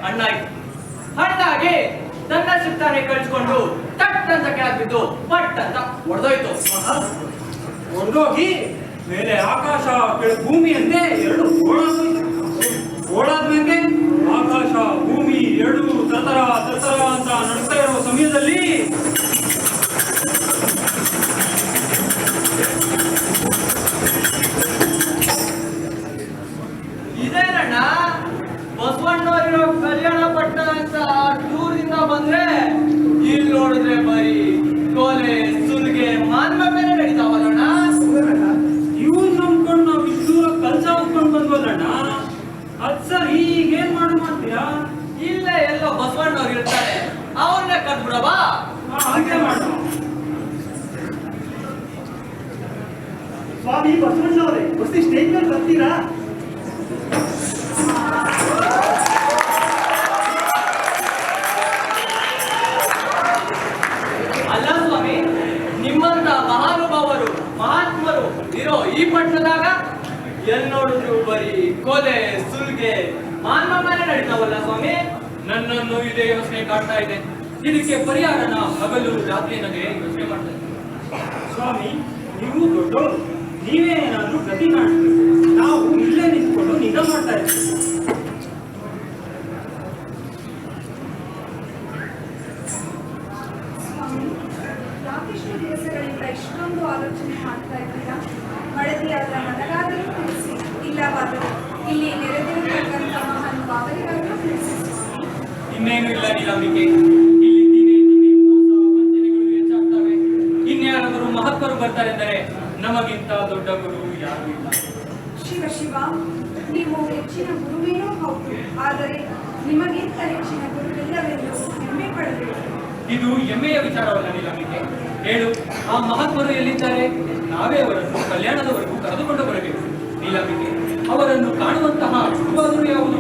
ಹಣ್ಣಾಯ್ತು. ಹಣ್ಣಾಗಿ ತನ್ನ ಸಿಗ್ತಾನೆ ಕಳಿಸ್ಕೊಂಡು ತಟ್ ಅಂತ ಕೆಳಬಿದ್ದು ಪಟ್ ಅಂತ ಹೊಡೆದೋಯ್ತು. ಹೊಡೆದೋಗಿ ಮೇಲೆ ಆಕಾಶ ಕೆಳ ಭೂಮಿ ಅಂತೆ ಎರಡು ಓಡಾದ್ಮೇಲೆ ಆಕಾಶ ಭೂಮಿ ಎರಡು ತತರ ತತರ ಅಂತ ನಡ್ತಾ ಇರೋ ಸಮಯದಲ್ಲಿ ಇದೇನಣ್ಣ ಬಸವಣ್ಣವರಿರೋ ಕಲ್ಯಾಣ ಪಟ್ಟ ಅಂತ ದೂರದಿಂದ ಬಂದ್ರೆ ಇಲ್ಲಿ ನೋಡಿದ್ರೆ ಬರೀ ಕೋಲೆ ಸುಲಿಗೆ ಮಾನ್ಮ ಮೇಲೆ ನಡೀತಾವಲ್ಲಣ್ಣ. ಇವು ನಂಬ್ಕೊಂಡು ನಾವು ಇಷ್ಟು ದೂರ ಕಲ್ಸ ಉಟ್ಕೊಂಡು ಬಂದ್ವಲ್ಲಣ್ಣ. ಅದ್ ಸರ್ ಈಗೇನ್ ಮಾಡ್ತೀಯಾ? ಇಲ್ಲೇ ಎಲ್ಲೋ ಬಸವಣ್ಣವ್ರು ಇರ್ತಾರೆ, ಅವ್ರನ್ನೇ ಕದ್ಬಿಡವಾ? ಹಾಗೆ ಮಾಡು. ಸ್ವಾಮಿ ಬಸವಣ್ಣವ್ರೆ, ಹೊಸ ಸ್ಟೇಜ್ ಮೇಲೆ ಬರ್ತೀರಾ? ಅಲ್ಲ ಸ್ವಾಮಿ, ನಿಮ್ಮಂತ ಮಹಾನುಭಾವರು ಮಹಾತ್ಮರು ಇರೋ ಈ ಪಟ್ಟಣದಾಗ ಎಲ್ಲಿ ನೋಡಿದ್ರು ಬರೀ ಕೊಲೆ ಸುಲ್ಗೆ ಮಾನ್ಮ ಮೇಲೆ ನಡೀತಾವಲ್ಲ ಸ್ವಾಮಿ. ನನ್ನನ್ನು ಇದೇ ಯೋಚನೆ ಕಾಡ್ತಾ ಇದೆ. ಇದಕ್ಕೆ ಪರಿಹಾರನ ಹಗಲು ರಾತ್ರಿ ನನಗೆ ಯೋಚನೆ ಮಾಡ್ತಾ ಇದ್ದೆ. ಸ್ವಾಮಿ, ನೀವು ದೊಡ್ಡವರು, ನೀವೇ ಏನಾದ್ರೂ ಗತಿ ಕಾಣಿಸ್ತೀವಿ. ನಾವು ಇಲ್ಲೇ ನಿಂತ್ಕೊಂಡು ನಿಜ ಮಾಡ್ತಾ ಇದ್ದೀವಿ. ಯಾಕಿಷ್ಟು ದಿವಸಗಳಿಂದ ಇಷ್ಟೊಂದು ಆಲೋಚನೆ ಮಾಡ್ತಾ ಇದ್ದೀರಾ? ಮಡದಿಯಾದ ನನಗಾದರೂ ತಿಳಿಸಿ, ಇಲ್ಲವಾದರೂ ಇಲ್ಲಿ ನೆರೆದಿರತಕ್ಕಂಥ ಮಹಾನ್ ಭಾವನೆಗಳನ್ನು ತಿಳಿಸಿ. ಇನ್ನೇನು ಇಲ್ಲ ನೀಲಂಬಿಕೆ, ಇಲ್ಲಿ ದಿನೇ ದಿನೇ ಮೋಸ ವಂಚನೆಗಳು ಹೆಚ್ಚಾಗ್ತವೆ. ಇನ್ಯಾರಾದರೂ ಮಹತ್ವರು ಬರ್ತಾರೆಂದರೆ ನಮಗಿಂತ ದೊಡ್ಡ ಗುರು ಯಾರು ಇಲ್ಲ. ಶಿವ ಶಿವ, ನೀವು ಹೆಚ್ಚಿನ ಗುರುವೇನೋ ಹೌದು, ಆದರೆ ನಿಮಗಿಂತ ಹೆಚ್ಚಿನ ಗುರುವಿಲ್ಲವೆಂದು ಹೆಮ್ಮೆ ಪಡಬೇಕು. ಇದು ಹೆಮ್ಮೆಯ ವಿಚಾರವಲ್ಲ ನೀಲಂಬಿಕೆ. ಹೇಳು, ಆ ಮಹಾತ್ಮರು ಎಲ್ಲಿದ್ದಾರೆ? ನಾವೇ ಅವರನ್ನು ಕಲ್ಯಾಣದವರೆಗೂ ಕರೆದುಕೊಂಡು ಬರಬೇಕು. ನೀಲಂಬಿಕೆ, ಅವರನ್ನು ಕಾಣುವಂತಹ ಶುಭವಾದರೂ ಯಾವುದು?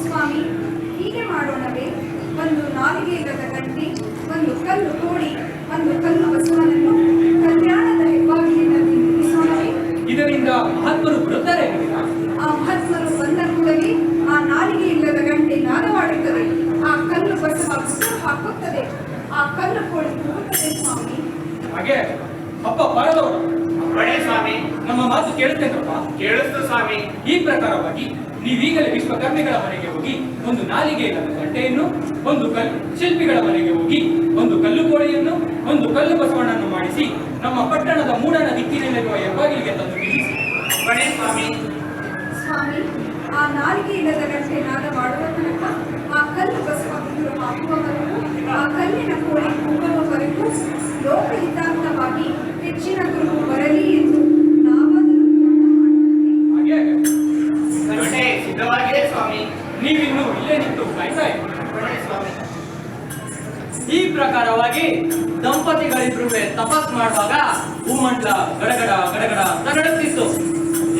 ಸ್ವಾಮಿ, ಹೀಗೆ ಮಾಡೋಣವೇ? ಒಂದು ನಾಲಿಗೆ ಇಲ್ಲದ ಗಂಟಿ, ಒಂದು ಕಲ್ಲು ಕೋಳಿ, ಒಂದು ಕಲ್ಲು ಬಸವನನ್ನು ಕಲ್ಯಾಣದ ಹೆಬ್ಬಾಗಿಲಿನಲ್ಲಿ ನಿಲ್ಲಿಸೋಣವೇ? ಇದರಿಂದ ಮಹಾತ್ಮರು ಬರುತ್ತಾರೆ. ಆ ಮಹಾತ್ಮರು ಬಂದ ಕೂಡಲೇ ಆ ನಾಲಿಗೆ ಇಲ್ಲದ ಗಂಟೆ ನಾದವಾಡುತ್ತದೆ, ಆ ಕಲ್ಲು ಬಸವ ಗುರು ಹಾಕುತ್ತದೆ, ಆ ಕಲ್ಲು ಕೋಳಿ ಕೂಗುತ್ತದೆ. ಸ್ವಾಮಿ, ಹಾಗೆ ಅಪ್ಪ ಬಾರದವರು ಬಡೇ ಸ್ವಾಮಿ, ನಮ್ಮ ಮಾತು ಕೇಳುತ್ತೇನಪ್ಪ? ಕೇಳಿಸ್ತು ಸ್ವಾಮಿ. ಈ ಪ್ರಕಾರವಾಗಿ ನೀವೀಗಲೇ ವಿಶ್ವಕರ್ಮಿಗಳ ಮನೆಗೆ ಹೋಗಿ ಒಂದು ನಾಲಿಗೆ ಇಲ್ಲದ ಗಂಟೆಯನ್ನು, ಒಂದು ಶಿಲ್ಪಿಗಳ ಮನೆಗೆ ಹೋಗಿ ಒಂದು ಕಲ್ಲು ಕೋಳಿಯನ್ನು, ಒಂದು ಕಲ್ಲು ಬಸವಣ್ಣನ್ನು ಮಾಡಿಸಿ ನಮ್ಮ ಪಟ್ಟಣದ ಮೂಡನ ದಿಕ್ಕಿನಲ್ಲಿರುವ ಹೆಬ್ಬಾಗಿಲಿಗೆ ತಂದು ನಿಲ್ಲಿಸಿ. ಬಡೇ ಸ್ವಾಮಿ. ಸ್ವಾಮಿ, ಆ ನಾಲಿಗೆ ಇಲ್ಲದ ಗಂಟೆ ನಾದ ಮಾಡುವ ತನಕ, ಆ ಕಲ್ಲು ಬಸವ ಗುರು ಹಾಕುವವರೆಗೂ, ಆ ಕಲ್ಲಿನ ಕೋಳಿ ಕೂಗುವವರೆಗೂ ಲೋಕಹಿತಾರ್ಥವಾಗಿ ಹೆಚ್ಚಿನ ಗುರು ಬರಲಿ ಎಂದು ನಾವಾದರೂ ಹಾಗೆ ಗಂಟೆ ಸಿದ್ಧವಾಗಿದೆ ಸ್ವಾಮಿ. ನೀವಿನ್ನು ಇಲ್ಲೇ ನಿಂತು ಕಾಯ್ತಾ ಇರಿ. ಬಡೇ ಸ್ವಾಮಿ. ಈ ಪ್ರಕಾರವಾಗಿ ದಂಪತಿಗಳಿಬ್ರು ತಪಸ್ ಮಾಡುವಾಗ ಭೂಮಂಡಲ ಗಡಗಡ ಗಡಗಡ ತಗಡುತ್ತಿತ್ತು.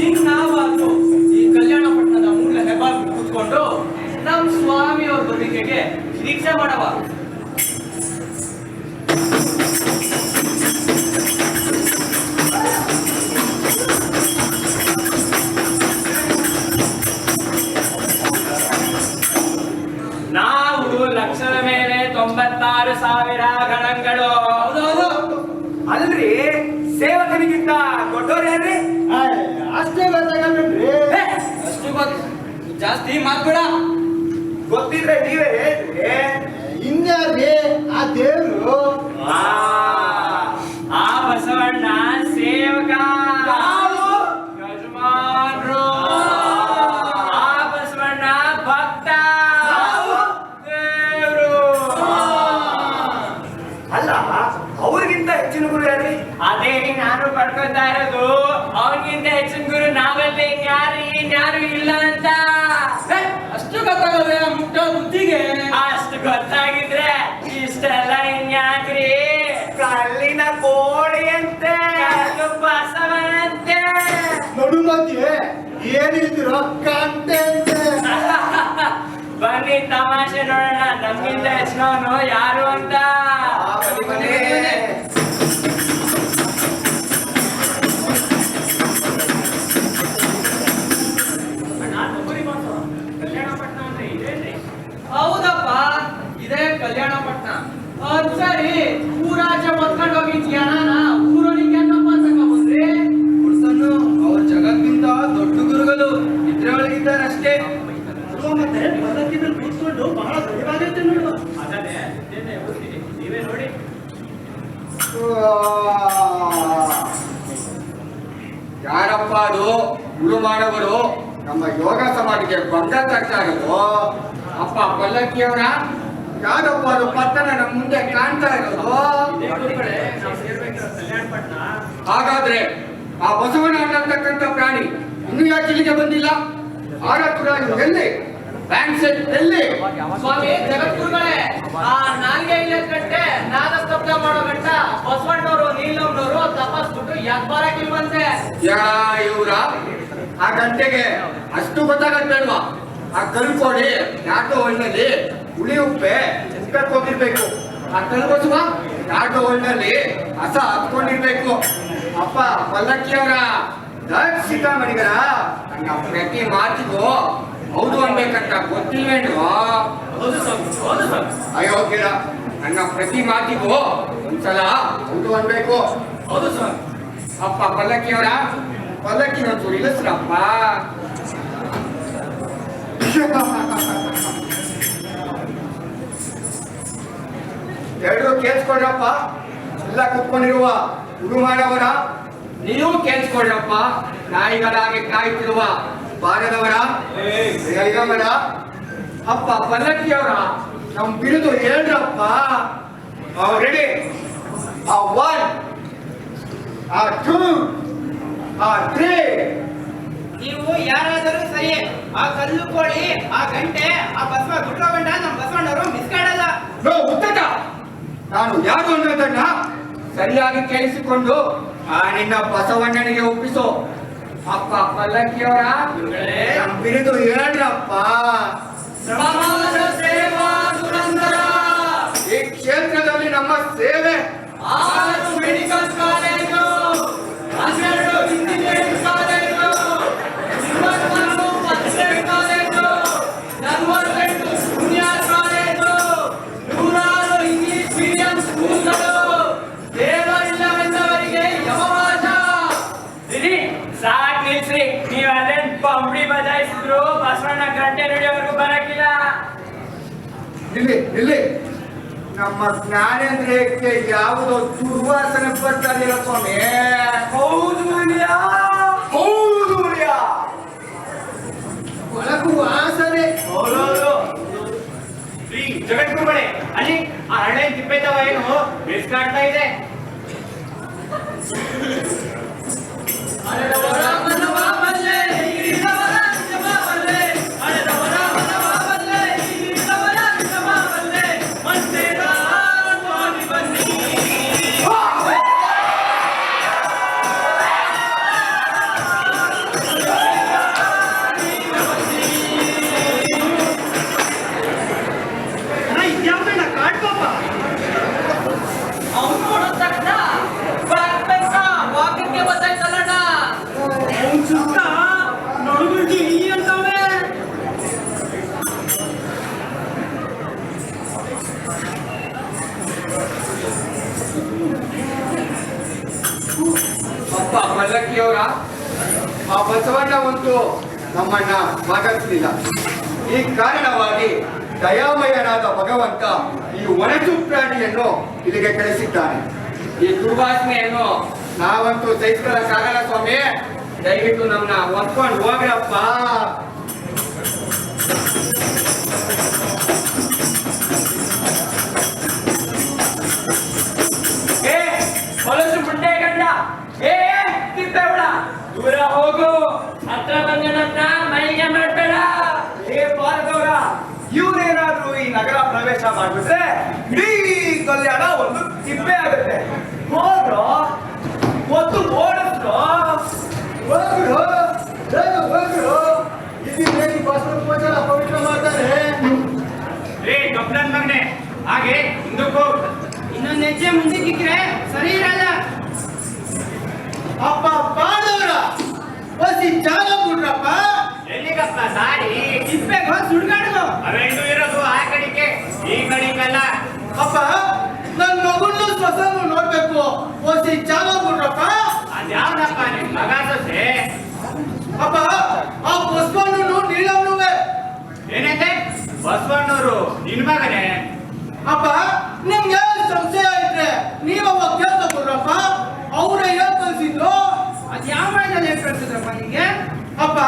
ಇನ್ನಾವಾಗೂ ಈ ಕಲ್ಯಾಣ ಪಟ್ಟಣದ ಮೂಲ ಹೆಬ್ಬಾಗಿ ಕೂತ್ಕೊಂಡು ನಮ್ಮ ಸ್ವಾಮಿಯವ್ರ ಬದುಕಿಗೆ ದೀಕ್ಷೆ ಮಾಡವ. ನಾವು ಲಕ್ಷದ ಮೇಲೆ 96,000 ಗಣಗಳು. ಹೌದೌದು. ಅಲ್ರಿ, ಸೇವಕನಿಗಿಂತ ದೊಡ್ಡವ್ರು ಯಾರ್ರಿ? ಅಷ್ಟೇ ಗೊತ್ತಾಗಲ್ರಿ. ಅಷ್ಟು ಗೊತ್ತು, ಜಾಸ್ತಿ ಮಾತ್ಬೇಡ. ಗೊತ್ತಿದ್ರೆ ನೀವೇ ಹೇಳ್ರಿ. ಇನ್ಯಾರ್ರಿ ಆ ದೇವ್ರು? ಆ ಬಸವಣ್ಣ ಸೇವಕ. ಯಾರು? ಯಜಮಾನ್ರು. ಆ ಬಸವಣ್ಣ ಭಕ್ತ. ದೇವ್ರು. ಅಲ್ಲ, ಅವ್ರಿಗಿಂತ ಹೆಚ್ಚಿನ ಗುರು ಯಾರ್ರಿ? ಅದೇ ನಾನು ಪಡ್ಕೊತಾ ಇರೋದು. ಅವನಿಗಿಂತ ಹೆಚ್ಚಿನ ಗುರು ನಾವಲ್ಲೇ, ಇನ್ಯಾರು ಇಲ್ಲ ಅಂತ. ಅಷ್ಟು ಗೊತ್ತಾಗದೆ ಮುಟ್ಟೋ ಬುದ್ಧಿಗೆ. ಅಷ್ಟು ಗೊತ್ತಾಗಿದ್ರೆ ಇಷ್ಟೆಲ್ಲ ಇನ್ಯಾಕ್ರಿ? ಕಲ್ಲಿನ ಕೋಳಿ ಅಂತೆ, ಕಲ್ಲು ಬಸವನಂತೆ. ನಡು ಮಧ್ಯೆ ಏನಿಲ್ದಿರೋ ಕಂಟೆ ಅಂತೆ. ಬನ್ನಿ ತಮಾಷೆ ನೋಡೋಣ, ನಮ್ಗಿಂತ ಹೆಚ್ಚಿನವನು ಯಾರು ಅಂತ. ಅದ್ ಸರಿ ಊರಾಚೆ ಹೊತ್ಕೊಂಡು ಹೋಗಿದ್ಯಾ ಊರೊಳಗೆ ಯಾಕಪ್ಪ ತಗೊಂಡ್ಬಂದ್ರಿ? ಹುಡ್ಸನ್ನು ಅವ್ರ ಜಗತ್ತಿಂತ ದೊಡ್ಡ ಗುರುಗಳು ಇದ್ರೊಳಗಿದ್ದಾರೆ ಅಷ್ಟೇ. ಮತ್ತೆ ಪಲ್ಲಕ್ಕಿನ ಕೂತ್ಕೊಂಡು ಬಹಳ ದೊಡ್ಡವಾಗೈತೆ ನೋಡು. ಅದನ್ನೇ ನೀವೇ ನೋಡಿ. ಯಾರಪ್ಪ ಅದು ಗುರು ಮಾಡವರು ನಮ್ಮ ಯೋಗ ಸಮಾಧಿಗೆ ಭಂಗ ತರ್ತಾ ಇರೋದು? ಅಪ್ಪ ಪಲ್ಲಕ್ಕಿಯವರ ಯಾರಪ್ಪ ಅದು ಪಟ್ಟಣ ನಮ್ಮ ಮುಂದೆ ಕಾಣ್ತಾ ಇರೋದು? ಹಾಗಾದ್ರೆ ಆ ಬಸವನ ಅನ್ನತಕ್ಕಂಥ ಪ್ರಾಣಿ ಇನ್ನು ಯಾಕೆ ಇಲ್ಲಿಗೆ ಬಂದಿಲ್ಲ? ಆರತುರಾಜು ಎಲ್ಲಿ? ಬ್ಯಾಂಕ್ ಸೆಟ್ ಎಲ್ಲಿ? ಸ್ವಾಮಿ ಜಗದ್ಗುರುಗಳೇ, ಆ ನಾಲ್ಗೆ ಇಲ್ಲದ ಗಂಟೆ ನಾದ ಸ್ತಬ್ಧ ಮಾಡೋ ಗಂಟ ಬಸವಣ್ಣವರು ನೀಲಮ್ಮನವರು ತಪಸ್ಬಿಟ್ಟು ಯಾಕೆ ಬರಕಿಲ್ವಂತೆ? ಯಾರ ಇವ್ರ? ಆ ಗಂಟೆಗೆ ಅಷ್ಟು ಗೊತ್ತಾಗತ್ತಲ್ವಾ? ಆ ಕಲ್ಕೊಡಿ ಯಾಟೋ ಹಣ್ಣಲ್ಲಿ ಹುಳಿ ಉಪ್ಪೆ ಉಪ್ಪಕ್ಕೆ ಹೋಗಿರ್ಬೇಕು. ಆ ಕಲ್ಬಸುವ ಯಾಟೋ ಹಣ್ಣಲ್ಲಿ ಹಸ ಹತ್ಕೊಂಡಿರ್ಬೇಕು. ಅಪ್ಪ ಪಲ್ಲಕ್ಕಿಯವರ ದರ್ಶಿಕ ಮಣಿಗರ ನನ್ನ ಪ್ರತಿ ಮಾತಿಗೂ ಹೌದು ಅನ್ಬೇಕಂತ ಗೊತ್ತಿಲ್ವೇನ್ವಾ? ಹೌದು ಸ್ವಾಮಿ, ಹೌದು ಸ್ವಾಮಿ. ಅಯೋಗ್ಯರ ನನ್ನ ಪ್ರತಿ ಮಾತಿಗೂ ಒಂದ್ಸಲ ಹೌದು ಅನ್ಬೇಕು. ಹೌದು ಸ್ವಾಮಿ. ಅಪ್ಪ ಪಲ್ಲಕ್ಕಿಯವರ ಪಲ್ಲಕ್ಕಿನೊಂದು ಇಳಿಸ್ರಪ್ಪ. ಎಲ್ರು ಕೇಳಿಸ್ಕೊಳ್ರಪ್ಪ. ಎಲ್ಲ ಕುತ್ಕೊಂಡಿರುವ ಗುರು ಮಾಡವರ ನೀವು ಕೇಳಿಸ್ಕೊಳ್ರಪ್ಪ. ನಾಯಿಗಳಾಗಿ ಕಾಯ್ತಿರುವ ಬಾರದವರ ಯೈಗಮರ ಅಪ್ಪ ಪಲ್ಲಕ್ಕಿಯವರ ನಮ್ ಬಿರುದು ಹೇಳ್ರಪ್ಪ. ರೆಡಿ? ಆ 1 ಆ 2 ಆ 3. ನೀವು ಯಾರಾದರೂ ಸರಿ, ಆ ಕಲ್ಲು ಕೋಳಿ, ಆ ಗಂಟೆ, ಆ ಬಸವ ಗುಟ್ರಗೊಂಡ ನಮ್ಮ ಬಸವಣ್ಣವರು ಮಿಸ್ಕಾಡಲ್ಲ. ನೋ ಉತ್ತಟ. ನಾನು ಯಾರು ಅನ್ನೋದನ್ನ ಸರಿಯಾಗಿ ಕೇಳಿಸಿಕೊಂಡು ಆ ನಿನ್ನ ಬಸವಣ್ಣನಿಗೆ ಒಪ್ಪಿಸು. ಅಪ್ಪ ಪಲ್ಲಕ್ಕಿಯವರ ನಮ್ ಬಿರುದು ಹೇಳ್ರಪ್ಪ. ಸಮಾಜ ಸೇವಾ ದುರಂದರ. ಈ ಕ್ಷೇತ್ರದಲ್ಲಿ ನಮ್ಮ ಸೇವೆ 6 ಮೆಡಿಕಲ್ ಕಾಲೇಜು, 12 ಇಂಜಿನಿಯರಿಂಗ್ ಕಾಲೇಜು, 24 ಪದವಿ college, 48 junior college, 106 English medium ಸ್ಕೂಲ್ಗಳು. ದೇವರಿಲ್ಲವೆಂದವರಿಗೆ ಯಮವಾಸ. ಸಾಕ್ ನಿಲ್ಸ್ರಿ, ನೀವ್ ಅದೇನ್ ಪಂಬಳಿ ಬಜಾಯಿಸಿದ್ರು ಬಸವಣ್ಣ ಗಂಟೆ ನುಡಿಯವರೆಗೂ ಬರಕಿಲ್ಲ. ಇಲ್ಲಿ ನಮ್ಮ ಜ್ಞಾನೇಂದ್ರಿಯಕ್ಕೆ ಯಾವುದೋ ದುರ್ವಾಸನೆ ಬರ್ತಾ ಇದೆಯಲ್ಲ ಸ್ವಾಮಿ. ಹೌದು ಮುನಿಯ, ಹೌದು ಮುನಿಯ. ಒಳಗು ವಾಸನೆ. ಹೌದೌದು. ಜಗದ್ಗುರುಗಳೇ, ಅಲ್ಲಿ ಆ ಹಳೆ ತಿಪ್ಪೇತವ ಏನು ಬೇಸ್ಕಾಡ್ತಾ ಇದೆ? ಅಳೆದವರ ಮನವ ಬಲ್ಲೆ, ಹಿರಿದವರ ನಿಜವ ಬಲ್ಲೆ. ಅಳೆದವರ ಮನವ ಬಲ್ಲೆ, ಹಿರಿದವರ ನಿಜವ ಬಲ್ಲೆ. ಮಂಟೇರ ಸ್ವಾಮಿ ಬನ್ನಿ. ಇದ್ಯಾವ್ದಣ್ಣ ಕಾಡ್ಪಾಪ? ಅವ್ನು ನೋಡಿದ ತಕ್ಷಣ ಬರ್ಬೇಕ ವಾಕ್ಯಕ್ಕೆ ಗೊತ್ತಾಯ್ತಲ್ಲಣ್ಣ. ಅವ್ನ್ ಸುತ್ತ ನಡುಗುರ್ಗಿ ಈ ಅಂತವೆ. ಅಪ್ಪ ಪಲ್ಲಕ್ಕಿಯವರ ಆ ಬಸವಣ್ಣ ಒಂದು ನಮ್ಮನ್ನ ಸ್ವಾಗತಿಸಿಲ್ಲ. ಈ ಕಾರಣವಾಗಿ ದಯಾಮಯನಾದ ಭಗವಂತ ಈ ಒಣಚು ಪ್ರಾಣಿಯನ್ನು ಇಲ್ಲಿಗೆ ಕಳಿಸಿದ್ದಾನೆ. ಈ ದುರ್ವಾಸನೆಯನ್ನು ನಾವಂತೂ ಸಹಿಸ್ಕೊಳ್ಳಕ್ಕಾಗಲ್ಲ ಸ್ವಾಮಿ. ದಯವಿಟ್ಟು ನಮ್ಮನ್ನ ಹೊತ್ಕೊಂಡು ಹೋಗ್ರಪ್ಪ. ಏ ಹೊಲಸು ಮುಂಡೆ ಗಂಡ, ಏ ತಿಪ್ಪೆ ಹುಳ, ದೂರ ಹೋಗು. ಹತ್ರ ಬಂದ ನನ್ನ ಮೈಗೆ ಮಾಡಬೇಡ. ಏ ಭಾರತವರ, ಇವನೇನಾದ್ರೂ ಈ ನಗರ ಪ್ರವೇಶ ಮಾಡ್ಬಿಟ್ರೆ ಇಡೀ ಕಲ್ಯಾಣ ಒಂದು ತಿಪ್ಪೆ ಆಗುತ್ತೆ. ಹೋಗ್ರೋ, ಒತ್ತು ಓಡಿಸ್ರೋ. ಪವಿತ್ರ ಮಾಡ್ತಾರೆ. ಏ ಕಪ್ಲನ್ ಮಗನೆ, ಹಾಗೆ ಹಿಂದಕ್ಕೆ ಹೋಗು. ಇನ್ನೊಂದು ಹೆಜ್ಜೆ ಮುಂದಕ್ಕಿಕ್ರೆ ಸರಿ ಇರಲ್ಲ. ಅಪ್ಪ ಬಾದವರ ಬಸಿ ಜಾಗ ಬಿಡ್ರಪ್ಪ. ಎಲ್ಲಿಗಪ್ಪ ದಾರಿ? ತಿಪ್ಪೆಗೆ ಹೋಗಿ ಸುಡ್ಗಾಡು. ಅವೆಂದು ಇರೋದು ಆ ಕಡಿಕೆ, ಈ ಕಡಿಕಲ್ಲ. ಅಪ್ಪ ಹೊಸಿ ಜಾಗ ಕೊಡ್ರಪ್ಪ. ಅದ್ಯಾವ್ದಪ್ಪ ನಿಮ್ ಮಗ ಸೊಸೆ? ಅಪ್ಪ ಆ ಬಸವಣ್ಣನು ನೀಲಮ್ಮನುವೆ. ಏನಂತೆ? ಬಸವಣ್ಣವರು ನಿನ್ ಮಗನೇ? ಅಪ್ಪ ನಿಮ್ಗೆ ಸಂಶಯ ಇದ್ರೆ ನೀವು ಅವಾಗ ಕೇಳ್ಕೊಡ್ರಪ್ಪ. ಅವ್ರ ಏನ್ ಕಲ್ಸಿದ್ದು? ಅದ್ ಯಾವ ಮನೆಯಲ್ಲಿ ಏನ್ ಕಳ್ಸಿದ್ರಪ್ಪ ನಿಂಗೆ? ಅಪ್ಪ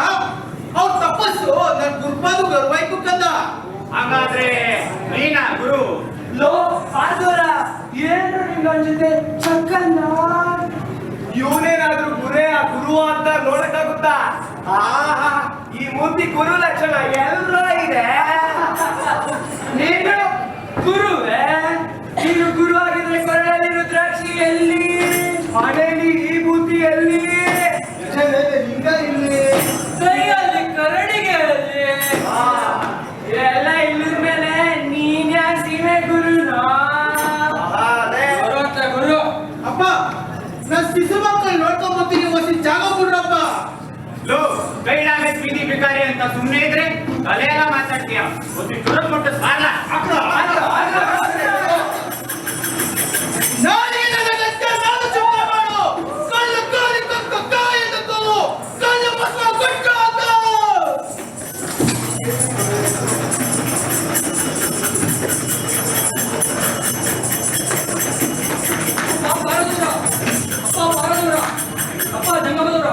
ಅವ್ರ ತಪಸ್ಸು ನನ್ ಗುರುಪಾದು ಗರ್ವೈಕು ಕಂದ. ಹಾಗಾದ್ರೆ ನೀನಾ ಗುರು? ಲೋ ಪಾದೂರ ಏನು ನಿಮ್ಗೆ ಅನ್ಸುತ್ತೆ ಚಕ್ಕನ್ನ? ಇವನೇನಾದ್ರೂ ಗುರು ಅಂತ ನೋಡಕ್ಕಾಗುತ್ತಾ? ಆಹಾ, ಈ ಮೂರ್ತಿ ಗುರು ಲಕ್ಷಣ ಎಲ್ಲರೂ ಇದೆ. ನೀನು ಗುರುವೇ? ನೀನು ಗುರು ಆಗಿದ್ರೆ ಕೊರಳಲ್ಲಿ ರುದ್ರಾಕ್ಷಿ ಎಲ್ಲಿ? ಮನೆಯಲ್ಲಿ ಈ ಬುದ್ಧಿ ಎಲ್ಲಿ? ಲಿಂಗ ಇಲ್ಲಿ. ಕೈಯಲ್ಲಿ ಕರಡಿಗೆ ಎಲ್ಲಿ? ಎಲ್ಲ ಇಲ್ಲದ ಮೇಲೆ ನೀನ್ ಯಾ ಸೀಮೆ ಗುರುನಾ? ಅದೇ ಗುರು ಅಪ್ಪ ನಾನ್ ಶಿಶು ಮಕ್ಕಳು ನೋಡ್ಕೊಂಡ್ ಬರ್ತೀನಿ, ಹೊಸಿ ಜಾಗ ಕೊಡ್ರಪ್ಪ. ಲೋ ಕೈಲಾಗ ಬೀದಿ ಭಿಕಾರಿ ಅಂತ ಸುಮ್ಮನೆ ಇದ್ರೆ ತಲೆಯೆಲ್ಲ ಮಾತಾಡ್ತೀಯ. ಒಂದು ಚುರಕ್ ಕೊಟ್ಟು ಸಾಲ ನಾಳೆಗೆ ನನಗಷ್ಟೇ ನಾನು ಸುಮ್ಮನೆ ಮಾಡು. ಕಲ್ಲು ಕಾಲಿ ಕಕ್ಕ ಕಾಯಿಂದ ಕೊಲ್ಲು, ಕಲ್ಲು ಬಸವ ಕೊಟ್ಟು ಹಾಕು. ಅಪ್ಪ ಜಂಗಮದವರ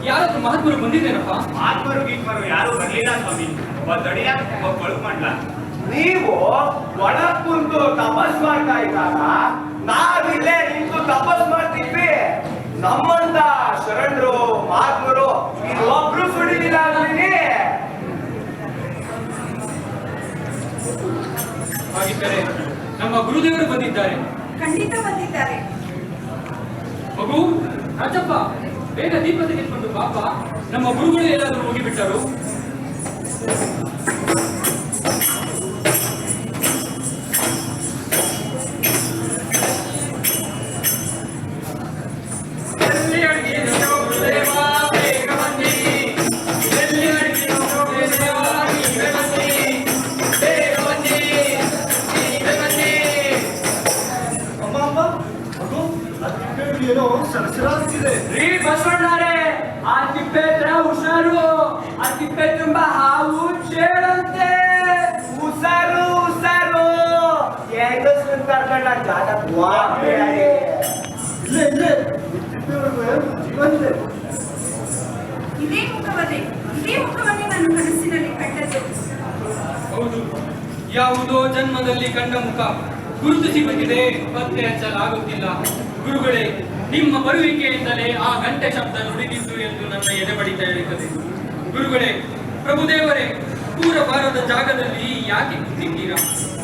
ಯಾರಾದ್ರೂ ಮಹಾತ್ಮರು ಬಂದಿದ್ದೇನಪ್ಪ? ಆತ್ಮರು ಗೀತ್ಮರು ಯಾರು ಬರ್ಲಿಲ್ಲ ಸ್ವಾಮಿ. ಒಬ್ಬ ದಡಿಯ ಒಬ್ಬ ಕೊಳಕು ಮಾಡ್ಲ. ನೀವು ಒಳ ಕುಂತು ತಪಸ್ ಮಾಡ್ತಾ ಇದ್ದಾಗ ನಾವಿಲ್ಲೇ ನಿಂತು ತಪಸ್ ಮಾಡ್ತಿದ್ವಿ. ನಮ್ಮಂತ ಶರಣರು ಮಹಾತ್ಮರು ಇಲ್ಲೊಬ್ರು ಸುಡಿಲಿಲ್ಲ ಅಲ್ಲಿ. ಹಾಗಿದ್ದರೆ ನಮ್ಮ ಗುರುದೇವರು ಬಂದಿದ್ದಾರೆ. ಖಂಡಿತ ಬಂದಿದ್ದಾರೆ. ಮಗು ರಾಜಪ್ಪ, ಬೇಗ ದೀಪ ತೆಗೆದುಕೊಂಡು ಪಾಪ. ನಮ್ಮ ಗುರುಗಳು ಎಲ್ಲಾದ್ರೂ ಹೋಗಿಬಿಟ್ಟರು. ಎಲ್ಲಿ ಅಡಗಿದೆಯೋ ಗುರುದೇವ ಬೇಗ ಬನ್ನಿ. ಎಲ್ಲಿ ಅಡಗಿದೆಯೋ ಗುರುದೇವ ನೀವೇ ಬನ್ನಿ. ಬೇಗ ಬನ್ನಿ, ನೀವೇ ಬನ್ನಿ. ಅಮ್ಮ ಅಮ್ಮ ಅದು ಏನೋ ಸರಸರಾಗ್ತಿದೆ. ರೀ ಬಸವಣ್ಣರೇ, ಆ ತಿಪ್ಪೆ ಹತ್ರ ಹುಷಾರು. ಆ ತಿಪ್ಪೆ ತುಂಬಾ ಹಾವು ಚೇಳಂತೆ. ಉಸಾರು ಉಸಾರು ಹೆಂಗಸ್ರನ್ನ ಕರ್ಕೊಂಡ ಜಾಗ ಇಲ್ಲೇ ಇಲ್ಲೇ ಇದೇ ಮುಖವನ್ನೇ ನಾನು ಕನಸಿನಲ್ಲಿ ಕಂಡದ್ದು. ಹೌದು, ಯಾವುದೋ ಜನ್ಮದಲ್ಲಿ ಕಂಡ ಮುಖ ಗುರುತಿಸಿ ಬಂದಿದೆ, ಪತ್ತೆ ಹಚ್ಚಲಾಗುತ್ತಿಲ್ಲ. ಗುರುಗಳೇ, ನಿಮ್ಮ ಬರುವಿಕೆಯಿಂದಲೇ ಆ ಗಂಟೆ ಶಬ್ದ ನುಡಿದಿದ್ದು ಎಂದು ನನ್ನ ಎದೆ ಬಡಿತ ಹೇಳುತ್ತದೆ. ಗುರುಗಳೇ, ಪ್ರಭುದೇವರೇ, ಕೂರಬಾರದ ಜಾಗದಲ್ಲಿ ಯಾಕೆ ಕೂತಿದ್ದೀರಾ?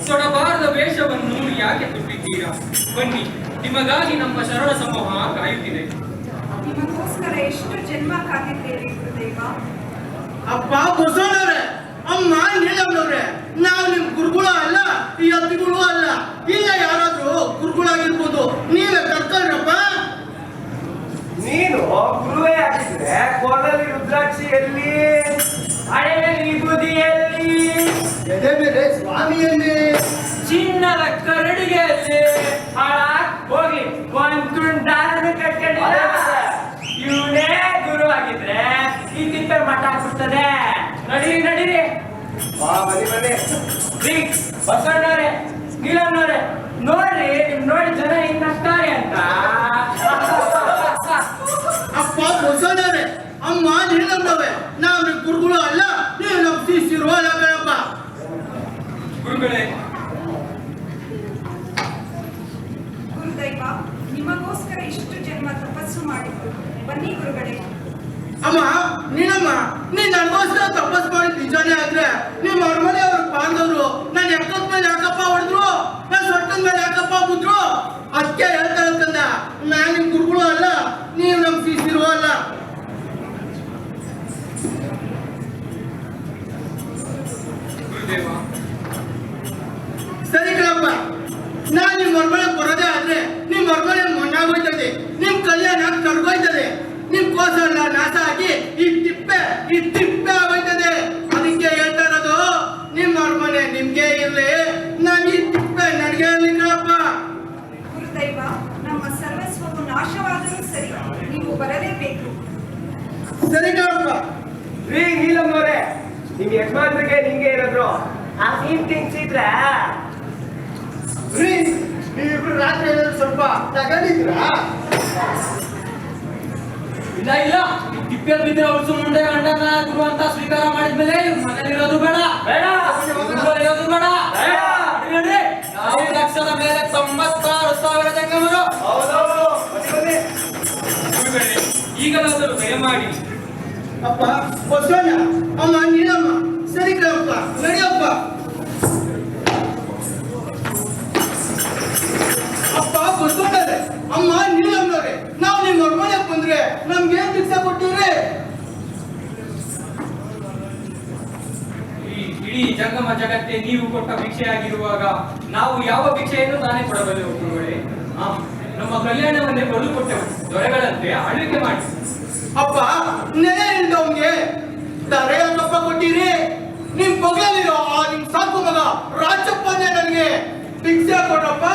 ತೊಡಬಾರದ ವೇಷವನ್ನು ಯಾಕೆ ತೊಟ್ಟಿದ್ದೀರಾ? ಬನ್ನಿ, ನಿಮಗಾಗಿ ನಮ್ಮ ಶರಣ ಸಮೂಹ ಕಾಯುತ್ತಿದೆ. ನಿಮಗೋಸ್ಕರ ಎಷ್ಟು ಜನ್ಮ ಕಾದಿದ್ದೇವೆ ಗುರುದೇವ. ಅಪ್ಪ ಬಸವಣ್ಣವ್ರೆ, ಅಮ್ಮ ನೀಲಮ್ಮನವ್ರೆ, ನಾವು ನಿಮ್ ಗುರುಗಳು ಅಲ್ಲ, ಈ ಅತಿಗಳು ಅಲ್ಲ. ಇಲ್ಲ ಯಾರಾದ್ರೂ ಗುರುಗಳಾಗಿರ್ಬೋದು, ನೀವೇ ಕರ್ಕೊಂಡ್ರಪ್ಪ. ನೀನು ಗುರುವೇ ಆಗಿದ್ರೆ ಕೊರಳಲ್ಲಿ ರುದ್ರಾಕ್ಷಿ ಎಲ್ಲಿ? ಹಳೆಯಲ್ಲಿ ಬುದಿಯಲ್ಲಿ, ಎದೆ ಮೇಲೆ ಸ್ವಾಮಿಯಲ್ಲಿ. ಚಿನ್ನದ ಕರಡಿಗೆಯಲ್ಲಿ. ಹೋಗಿ ಒಂದ್ ತುಂಡಾರನ್ನು ಕಟ್ಕೊಂಡಿಲ್ಲ. ಇವನೇ ಗುರು ಆಗಿದ್ರೆ ಈ ತಿಪ್ಪೆ ಮಠ ಆಗ್ಬಿಡ್ತದೆ. ನಡೀರಿ ನಡೀರಿ. ಬನ್ನಿ ಬನ್ನಿ. ರೀ ಬಸವಣ್ಣವ್ರೆ, ನೀಲಮ್ಮನವ್ರೆ, ನೋಡ್ರಿ ನಿಮ್ ನೋಡಿ ಜನ ಹಿಂಗ್ ನಗ್ತಾರೆ ಅಂತ. ಅಪ್ಪ ಬಸವಣ್ಣವ್ರೆ, ಅಮ್ಮ ನೀಲಮ್ಮನವ್ರೆ, ನಾವು ನಿಮ್ ಗುರುಗಳು ಅಲ್ಲ, ನೀವು ನಮ್ ಶಿಷ್ಯರು ಅಲ್ಲ ಕಣಪ್ಪ. ಗುರುಗಳೇ, ಗುರುದೈವ, ನಿಮಗೋಸ್ಕರ ಇಷ್ಟು ಜನ್ಮ ತಪಸ್ಸು ಮಾಡಿದ್ದು. ಬನ್ನಿ ಗುರುಗಳೇ. ಅಮ್ಮ ನೀನಮ್ಮ, ನೀನ್ ನನಗೋಸ್ಕರ ತಪಸ್ ಮಾಡಿದ್ ನಿಜಾನೇ ಆದ್ರೆ ನಿಮ್ಮ ಅರಮನೆ ಅವ್ರ ಬಾಂಧವ್ರು ನನ್ನ ಎಕ್ಕದ ಮೇಲೆ ಯಾಕಪ್ಪ ಹೊಡೆದ್ರು, ನನ್ನ ಸೊಟ್ಟದ ಮೇಲೆ ಯಾಕಪ್ಪ ಬಿದ್ರು? ಅದಕ್ಕೆ ಹೇಳ್ತಾ ಇರ್ತಂದ, ನಾನ್ ನಿಮ್ ಗುರುಗಳು ಅಲ್ಲ, ನೀವು ನಮ್ ಶಿಷ್ಯರು ಅಲ್ಲ. ಗುರುದೇವ, ಸರಿ ಕಣಪ್ಪ, ನಾನ್ ನಿಮ್ ಅರಮನೆ ಬರೋದೇ ಆದ್ರೆ ನಿಮ್ ಅರಮನೆ ಮಣ್ಣಾಗೋಯ್ತದೆ, ನಿಮ್ ಕಲ್ಯಾಣ ಕರ್ಗೋಯ್ತದೆ, ನಿಮ್ ಕೋಸ ಎಲ್ಲ ನಾಶ ಆಗಿ ಈ ತಿಪ್ಪೆ ಆಗೋಯ್ತದೆ. ಅದಕ್ಕೆ ಹೇಳ್ತಾ ಇರೋದು, ನಿಮ್ಮ ಅರಮನೆ ನಿಮ್ಗೆ ಇರ್ಲಿ, ನಾನು ಈ ತಿಪ್ಪೆ ನನಗೆ ಇರ್ಲಿ ಕಣಪ್ಪ. ಗುರುದೈವ, ನಮ್ಮ ಸರ್ವಸ್ವವು ನಾಶ ಸರಿ ಕಣಪ್ಪ. ರೀ ನೀಲಮ್ಮನವ್ರೆ, ನಿಮ್ ಯಜಮಾನ್ರಿಗೆ ನಿಂಗೆ ಏನಾದ್ರು ಆ ಸೀನ್ ತಿನ್ಸಿದ್ರ? ರೀ ನೀವಿಬ್ರು ರಾತ್ರಿ ಏನಾದ್ರು ಸ್ವಲ್ಪ ತಗೊಂಡಿದ್ರಾ? ಇಲ್ಲ ಇಲ್ಲ, ತಿಪ್ಪೆ ಬಿದ್ದರೆ ಅವಳು ಮುಂದೆ ಗಂಡನ ಗುರು ಅಂತ ಸ್ವೀಕಾರ ಮಾಡಿದ್ಮೇಲೆ ಮನೇಲಿರೋದು ಬೇಡ, ಬೇಡ, ಇರೋದು ಬೇಡ. ಬೇಡ. ನೋಡಿ, 4 ಲಕ್ಷದ ಮೇಲೆ 96,000 ಜಂಗಮರು. ಹೌದೌದು, ಬನ್ನಿ ಬನ್ನಿ. ಗುರುಗಳೇ, ಈಗಲಾದರೂ ದಯಮಾಡಿ ಅಪ್ಪ ಬಸವಣ್ಣ, ಅಮ್ಮ ನೀನಮ್ಮ, ಸರಿ ಕಣಪ್ಪ, ನಡಿಯಪ್ಪ. ಅಪ್ಪ ಬಸವಣ್ಣರೇ, ಅಮ್ಮ ನೀನಮ್ಮನವ್ರೆ, ನಾವು ನಿಮ್ಮ ಹೊರಮನೆಗೆ ಬಂದ್ರೆ ನಮ್ಗೆ ಏನ್ ಭಿಕ್ಷೆ ಕೊಟ್ಟಿವ್ರಿ? ಈ ಇಡೀ ಜಂಗಮ ಜಗತ್ತೇ ನೀವು ಕೊಟ್ಟ ಭಿಕ್ಷೆಯಾಗಿರುವಾಗ ನಾವು ಯಾವ ಭಿಕ್ಷೆಯನ್ನು ತಾನೇ ಕೊಡಬಲ್ಲೆವು ಗುರುಗಳೇ? ನಮ್ಮ ಕಲ್ಯಾಣವನ್ನೇ ಕೊಡು ಕೊಟ್ಟೆವು, ದೊರೆಗಳಂತೆ ಆಳ್ವಿಕೆ ಮಾಡಿ. ಅಪ್ಪ ನೆನೆ ಇಲ್ದವ್ನಿಗೆ ದರೆ ಯಾಕಪ್ಪ ಕೊಟ್ಟಿರಿ? ನಿಮ್ ಪಗಲಿರೋ ಆ ನಿಮ್ ಸಾಕು ಮಗ ರಾಜಪ್ಪನೇ ನನಗೆ ಭಿಕ್ಷೆ ಕೊಡಪ್ಪ.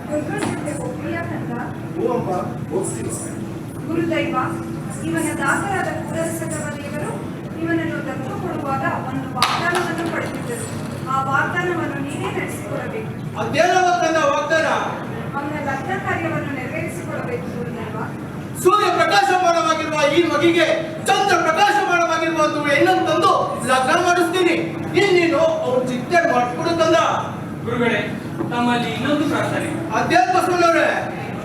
ಗುರುಗಳ ಜೊತೆ ಹೋಗ್ತೀಯಾ ಕಂದ? ಹೂವಪ್ಪ, ಹೋಗ್ತೀನಿ. ಗುರುದೈವ, ಇವನ ದಾಸರಾದ ಕುಲರಸಕವರಿಯವರು ಇವನನ್ನು ದತ್ತು ಕೊಡುವಾಗ ಒಂದು ವಾಗ್ದಾನವನ್ನು ಪಡೆದಿದ್ದರು. ಆ ವಾಗ್ದಾನವನ್ನು ನೀವೇ ನಡೆಸಿಕೊಡಬೇಕು. ಅದೇನವತ್ತನ್ನ ವಾಗ್ದಾನ? ಅವನ ಲಗ್ನ ಕಾರ್ಯವನ್ನು ನೆರವೇರಿಸಿಕೊಡಬೇಕು ಗುರುದೈವ. ಸೂರ್ಯ ಪ್ರಕಾಶಮಾನವಾಗಿರುವ ಈ ಮಗಿಗೆ ಚಂದ್ರ ಪ್ರಕಾಶಮಾನವಾಗಿರುವ ಒಂದು ಹೆಣ್ಣನ್ನು ತಂದು ಲಗ್ನ ಮಾಡಿಸ್ತೀನಿ. ಇನ್ನೇನು ಅವ್ರು ಚಿಂತೆ ಮಾಡ್ಕೊಡು ತಂದ. ಗುರುಗಳೇ, ತಮ್ಮಲ್ಲಿ ಇನ್ನೊಂದು ಪ್ರಾರ್ಥನೆ. ಅದೇನ್ ಬಸವಣ್ಣವ್ರೆ?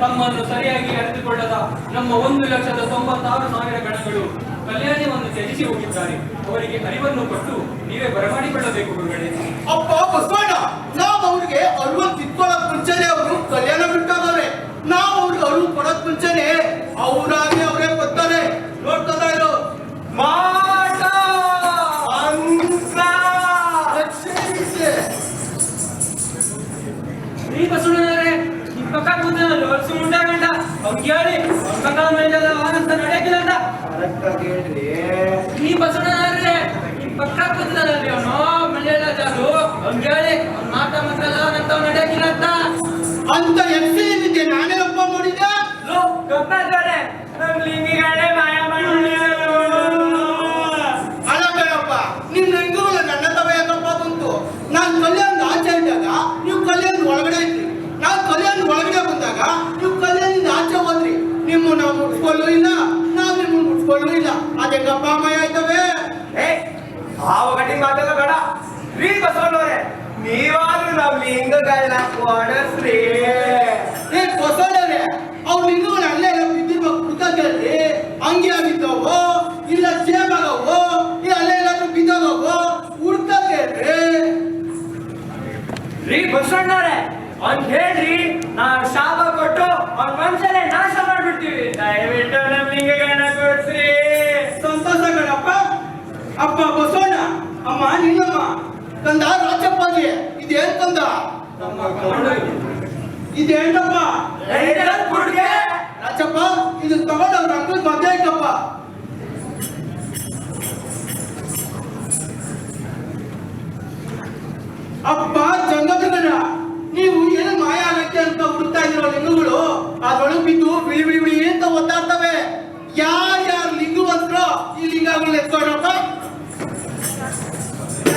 ತಮ್ಮನ್ನು ಸರಿಯಾಗಿ ಅರಿತುಕೊಳ್ಳದ ನಮ್ಮ 1,96,000 ಗಣಗಳು ಕಲ್ಯಾಣವನ್ನು ತ್ಯಜಿಸಿ ಹೋಗಿದ್ದಾರೆ. ಅವರಿಗೆ ಅರಿವನ್ನು ಕೊಟ್ಟು ನೀವೇ ಬರಮಾಡಿಕೊಳ್ಳಬೇಕು ಗುರುಗಳೇ. ಅಪ್ಪ ಬಸವಣ್ಣ, ನಾವು ಅವ್ರಿಗೆ ಅರಿವು ತಿಳ್ಕೊಳ್ಳೋಕ್ ಮುಂಚೆನೆ ಅವರು ಕಲ್ಯಾಣ ಬಿಟ್ಟಾಗವ್ರೆ. ನಾವು ಅವ್ರಿಗೆ ಅರಿವು ಕೊಡೋಕ್ ಮುಂಚೆನೆ ಅವರಾಗಿ ಅವರೇ ಬರ್ತಾರೆ. ನೋಡ್ತಾ ಇರೋ ಮಾಟ ಅಂತ ಈ ಬಸವಣ್ಣನವರೇ, ಈ ಪಕ್ಕ ಕೂತನಲ್ಲ ಹೊಲಸು ಮುಂಡೆ ಗಂಡ, ಅವ್ನಿಗೆ ಹೇಳಿ ಅವ್ನ ಪಕ್ಕ ಮೇಲೆ ಅಂತ ನಡೆಯಕ್ಕಿಲ್ಲ ಅಂತ. ಕರೆಕ್ಟಾಗಿ ಹೇಳ್ರಿ. ಈ ಬಸವಣ್ಣನವರೇ, ಈ ಪಕ್ಕ ಕೂತನಲ್ಲಿ ಅವನು ಮಳೆಯಲ್ಲ ಜಾರು, ಅವ್ನಿಗೆ ಹೇಳಿ ಅವ್ನ ಮಾಟ ಮಾತ್ರ ಅಂತ ಅವ್ನು ನಡೆಯಕ್ಕಿಲ್ಲ ಅಂತ ಎಕ್ಸಿ ನಿದ್ದೆ ನಾನೇ ಒಪ್ಪ ಮಾಡಿದ್ದೆ. ಗೊತ್ತಾದ್ರೆ ನಮ್ ಲಿಂಗಿಗಳೇ ಮಾಯ ಮಾಡಿ ಅಳಬೇಡಪ್ಪ, ನಿಮ್ ಹೆಂಗುಗಳ ನನ್ನ ತವ ಯಾಕಪ್ಪ ಬಂತು? ನಾನ್ ಕಲ್ಯಾಣದ ಆಚೆ ಇದ್ದಾಗ ನೀವು ಕಲ್ಯಾಣದ ಒಳಗಡೆ ಇದ್ರಿ. ನಾನ್ ಕಲ್ಯಾಣದ ಒಳಗಡೆ ಬಂದಾಗ ನೀವು ಕಲ್ಯಾಣದಿಂದ ಆಚೆ ಹೋದ್ರಿ. ನಿಮ್ಮ ನಾವು ಮುಟ್ಕೊಳ್ಳೂ ಇಲ್ಲ, ನಾವ್ ನಿಮ್ಮನ್ನ ಮುಟ್ಕೊಳ್ಳೂ ಇಲ್ಲ. ಅದೆಂಗಪ್ಪ ಅಮ್ಮಯ್ಯ ಆಯ್ತವೆ? ಏ ಹಾವು ಗಟ್ಟಿ ಮಾತೆಲ್ಲ ಬೇಡ. ರೀ ಬಸವಣ್ಣವ್ರೆ, ನೀವಾದ್ರೂ ನಮ್ ಲಿಂಗಗಳನ್ನ ಕೊಡಸ್ರಿ. ಏ ಬಸವಣ್ಣವ್ರೆ, ಅವ್ರು ಲಿಂಗಗಳು ಅಲ್ಲೇ ಎಲ್ಲ ಬಿದ್ದಿರ್ಬೇಕು ಹುಡ್ಕಂತೇಳಿ ಹಂಗೆ ಆಗಿದ್ದಾವೋ ಇಲ್ಲ ಚೇಪಾಗವೋ ಇಲ್ಲ ಅಲ್ಲೇ ಎಲ್ಲಾದ್ರೂ ಬಿದ್ದೋಗವೋ ಹುಡ್ಕಂತೇಳ್ರಿ. ರೀ ಬಸವಣ್ಣವ್ರೆ, ಅವ್ನ್ ಹೇಳ್ರಿ, ನಾವ್ ಶಾಪ ಕೊಟ್ಟು ಅವ್ನ ಮನ್ಸಲ್ಲೇ ನಾಶ ಮಾಡ್ಬಿಡ್ತೀವಿ. ದಯವಿಟ್ಟು ನಮ್ ಲಿಂಗಗಳನ್ನ ಕೊಡ್ಸ್ರಿ. ಸಂತೋಷ ಕಣಪ್ಪ. ಅಪ್ಪ ಬಸವಣ್ಣ, ಅಮ್ಮ ನಿನ್ನಮ್ಮ, ಕಂದ ರಾಜಪ್ಪಗೆ ಇದೇನ್ ಕಂದ? ಇದೇನಪ್ಪ? ರೈತರ ಕುಡ್ಗೆ. ರಾಜಪ್ಪ, ಇದು ತಗೊಂಡು ಅವ್ರ ಅಂಕಲ್ ಮದ್ವೆ ಆಯ್ತಪ್ಪ. ಅಪ್ಪ ಜಂಗಮೃಗನ, ನೀವು ಏನು ಮಾಯ ಆಗಕ್ಕೆ ಅಂತ ಹುಡುಕ್ತಾ ಇರೋ ಲಿಂಗಗಳು ಅದ್ರೊಳಗೆ ಬಿದ್ದು ಬಿಳಿ ಬಿಳಿ ಬಿಳಿ ಅಂತ ಒತ್ತಾಡ್ತವೆ. ಯಾರ್ಯಾರು ಲಿಂಗವಂತರೋ ಈ ಲಿಂಗಗಳನ್ನ ಎತ್ಕೊಂಡ್ರಪ್ಪ.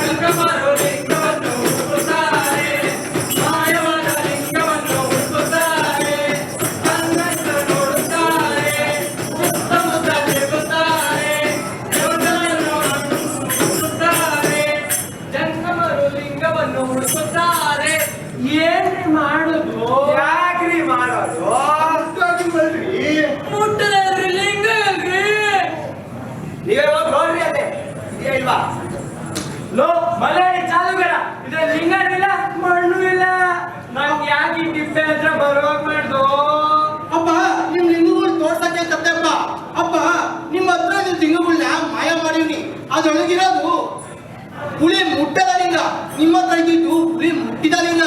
ಜಂಗಮರು ಲಿಂಗವನ್ನು ಹುಡುಕುತ್ತಾರೆ, ಮಾಯವಾದ ಲಿಂಗವನ್ನು ಹುಡುಕುತ್ತಾರೆ, ಕಣ್ಣನ್ನು ನೋಡುತ್ತಾರೆ, ಸುತ್ತಮುತ್ತ ತಿರುಗುತ್ತಾರೆ, ದೇವರನ್ನು ಹುಡುಕುತ್ತಾರೆ. ಜಂಗಮರು ಲಿಂಗವನ್ನು ಹುಡುಕುತ್ತಾರೆ. ಏನ್ರಿ ಮಾಡುದು? ಯಾಕ್ರಿ ಮಾಡೋದು? ಅಷ್ಟಾಗಿ ಬರ್ರಿ. ಮುಟ್ಟದ್ರಿ ಲಿಂಗ ಅಲ್ರಿ. ನೀವೇ ಹೋಗಿ ನೋಡ್ರಿ ಅದೇ ಇದೆಯಾ ಇಲ್ವಾ? ಲೋ ಮಲಯಾಳಿ ಚಾಲುಗರ, ಇದ್ರಲ್ಲಿ ಲಿಂಗನೂ ಇಲ್ಲ ಮಣ್ಣು ಇಲ್ಲ. ನಮ್ಗೆ ಯಾಕೆ ಈ ತಿಪ್ಪೆ ಹತ್ರ ಬರುವಾಗ ಮಾಡ್ದು? ಅಪ್ಪ ನಿಮ್ ಲಿಂಗಗಳು ತೋರ್ಸಕ್ಕೆ ತಪ್ಪಪ್ಪ. ಅಪ್ಪ ನಿಮ್ಮ ಹತ್ರ ಲಿಂಗಗಳನ್ನ ಮಾಯ ಮಾಡಿವ್ನಿ. ಅದ್ರೊಳಗಿರೋದು ಹುಳಿ ಮುಟ್ಟದ ಲಿಂಗ. ನಿಮ್ಮ ಹತ್ರ ಇದ್ದಿದ್ದು ಹುಳಿ ಮುಟ್ಟಿದ ಲಿಂಗ.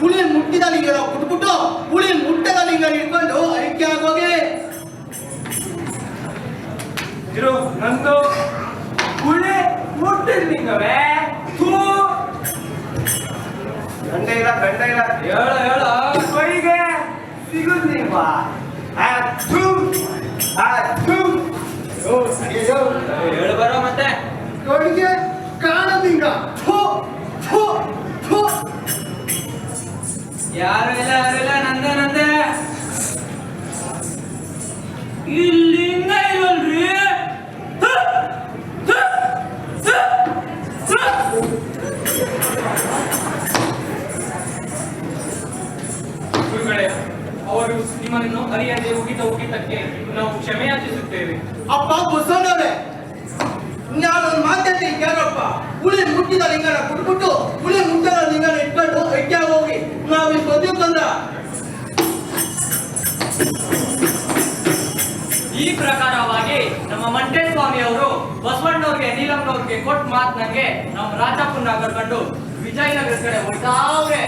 ಹುಳಿ ಮುಟ್ಟಿದ ಲಿಂಗನ ಬಿಟ್ಬಿಟ್ಟು ಹುಳಿ ಮುಟ್ಟದ ಲಿಂಗ ಹಿಡ್ಕೊಂಡು ಐಕ್ಯ ಆಗೋಗಿ. ಇರು ನಂದು ಹುಳಿ ಮುಟ್ಟಿದ ಲಿಂಗವೇ. ಥೂ, ಗಂಡ ಇಲ್ಲ ಗಂಡ ಇಲ್ಲ ಹೇಳ ಕೊಯ್ಗೆ ಸಿಗುದಿಲ್ವಾ? ಹೇಳು ಬರೋ ಮತ್ತೆ ಅವನಿಗೆ ಕಾಣದಿಂಗ ಯಾರು ಇಲ್ಲ ನಂದೆ ಇಲ್ಲಿಂದ ಇಲ್ವಲ್ರಿ ಗುರುಗಳೇ, ಅವರು ನಿಮ್ಮನ್ನು ಅರಿಯದೆ ಉಗಿತಕ್ಕೆ ನಾವು ಕ್ಷಮೆ ಯಾಚಿಸುತ್ತೇವೆ. ಅಪ್ಪ ಬಸವಣ್ಣವ್ರೆ, ನಾನೊಂದು ಮಾತಾಡ್ತೀನಿ ಕೇಳಪ್ಪ. ಹುಳಿ ಮುಟ್ಟಿದ ಲಿಂಗನ ಬಿಟ್ಬಿಟ್ಟು ಹುಳಿ ಮುಟ್ಟದ ಲಿಂಗನ ಇಟ್ಕೊಂಡು ಐಕ್ಯ ಹೋಗಿ ನಾವು ಇಲ್ಲಿ ಬಂದಿರ್ತಂದ. ಈ ಪ್ರಕಾರವಾಗಿ ನಮ್ಮ ಮಂಟೇಸ್ವಾಮಿ ಅವರು ಬಸವಣ್ಣವ್ರಿಗೆ ನೀಲಮ್ಮನವ್ರಿಗೆ ಕೊಟ್ಟ ಮಾತನಾಗೆ ನಮ್ಮ ರಾಜಪ್ಪನ್ನ ಕರ್ಕೊಂಡು ವಿಜಯನಗರ ಕಡೆ ಹೊರಟಾವ್ರೆ.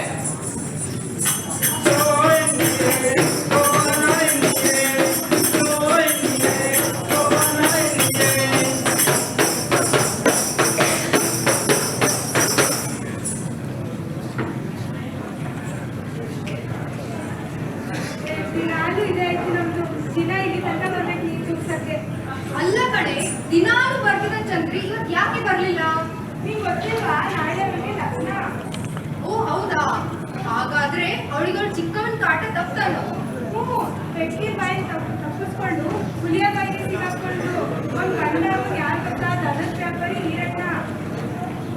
ದಿನಾಲು ಇದಾಯ್ತು ನಮ್ದು. ದಿನ ಇಲ್ಲಿ ತನಕ ಬರ್ಬೇಕು ನೀರು ತುಂಬಿಸಕ್ಕೆ. ಅಲ್ಲ ಕಡೆ ದಿನಾಲು ಬರ್ತಿದ್ದ ಚಂದ್ರಿ ಇವತ್ತು ಯಾಕೆ ಬರ್ಲಿಲ್ಲ? ನೀವ್ ಗೊತ್ತಿಲ್ವಾ ನಾಳೆ ಅವಳಿಗೆ ಲಗ್ನ. ಓ ಹೌದಾ, ಹಾಗಾದ್ರೆ ಅವಳಿಗಳು ಚಿಕ್ಕವನ್ ಕಾಟ ತಪ್ತಾನು. ಬೆಕ್ಕಿನ ಬಾಯಿ ತಪ್ಪಿಸ್ಕೊಂಡು ಹುಲಿಯ ಬಾಯಿಗೆ ಸಿಗಾಕೊಂಡು ಒಂದ್ ಗಂಡ ಯಾರು ಗೊತ್ತಾ ಧನಸ್ ವ್ಯಾಪಾರಿ ನೀರಣ್ಣ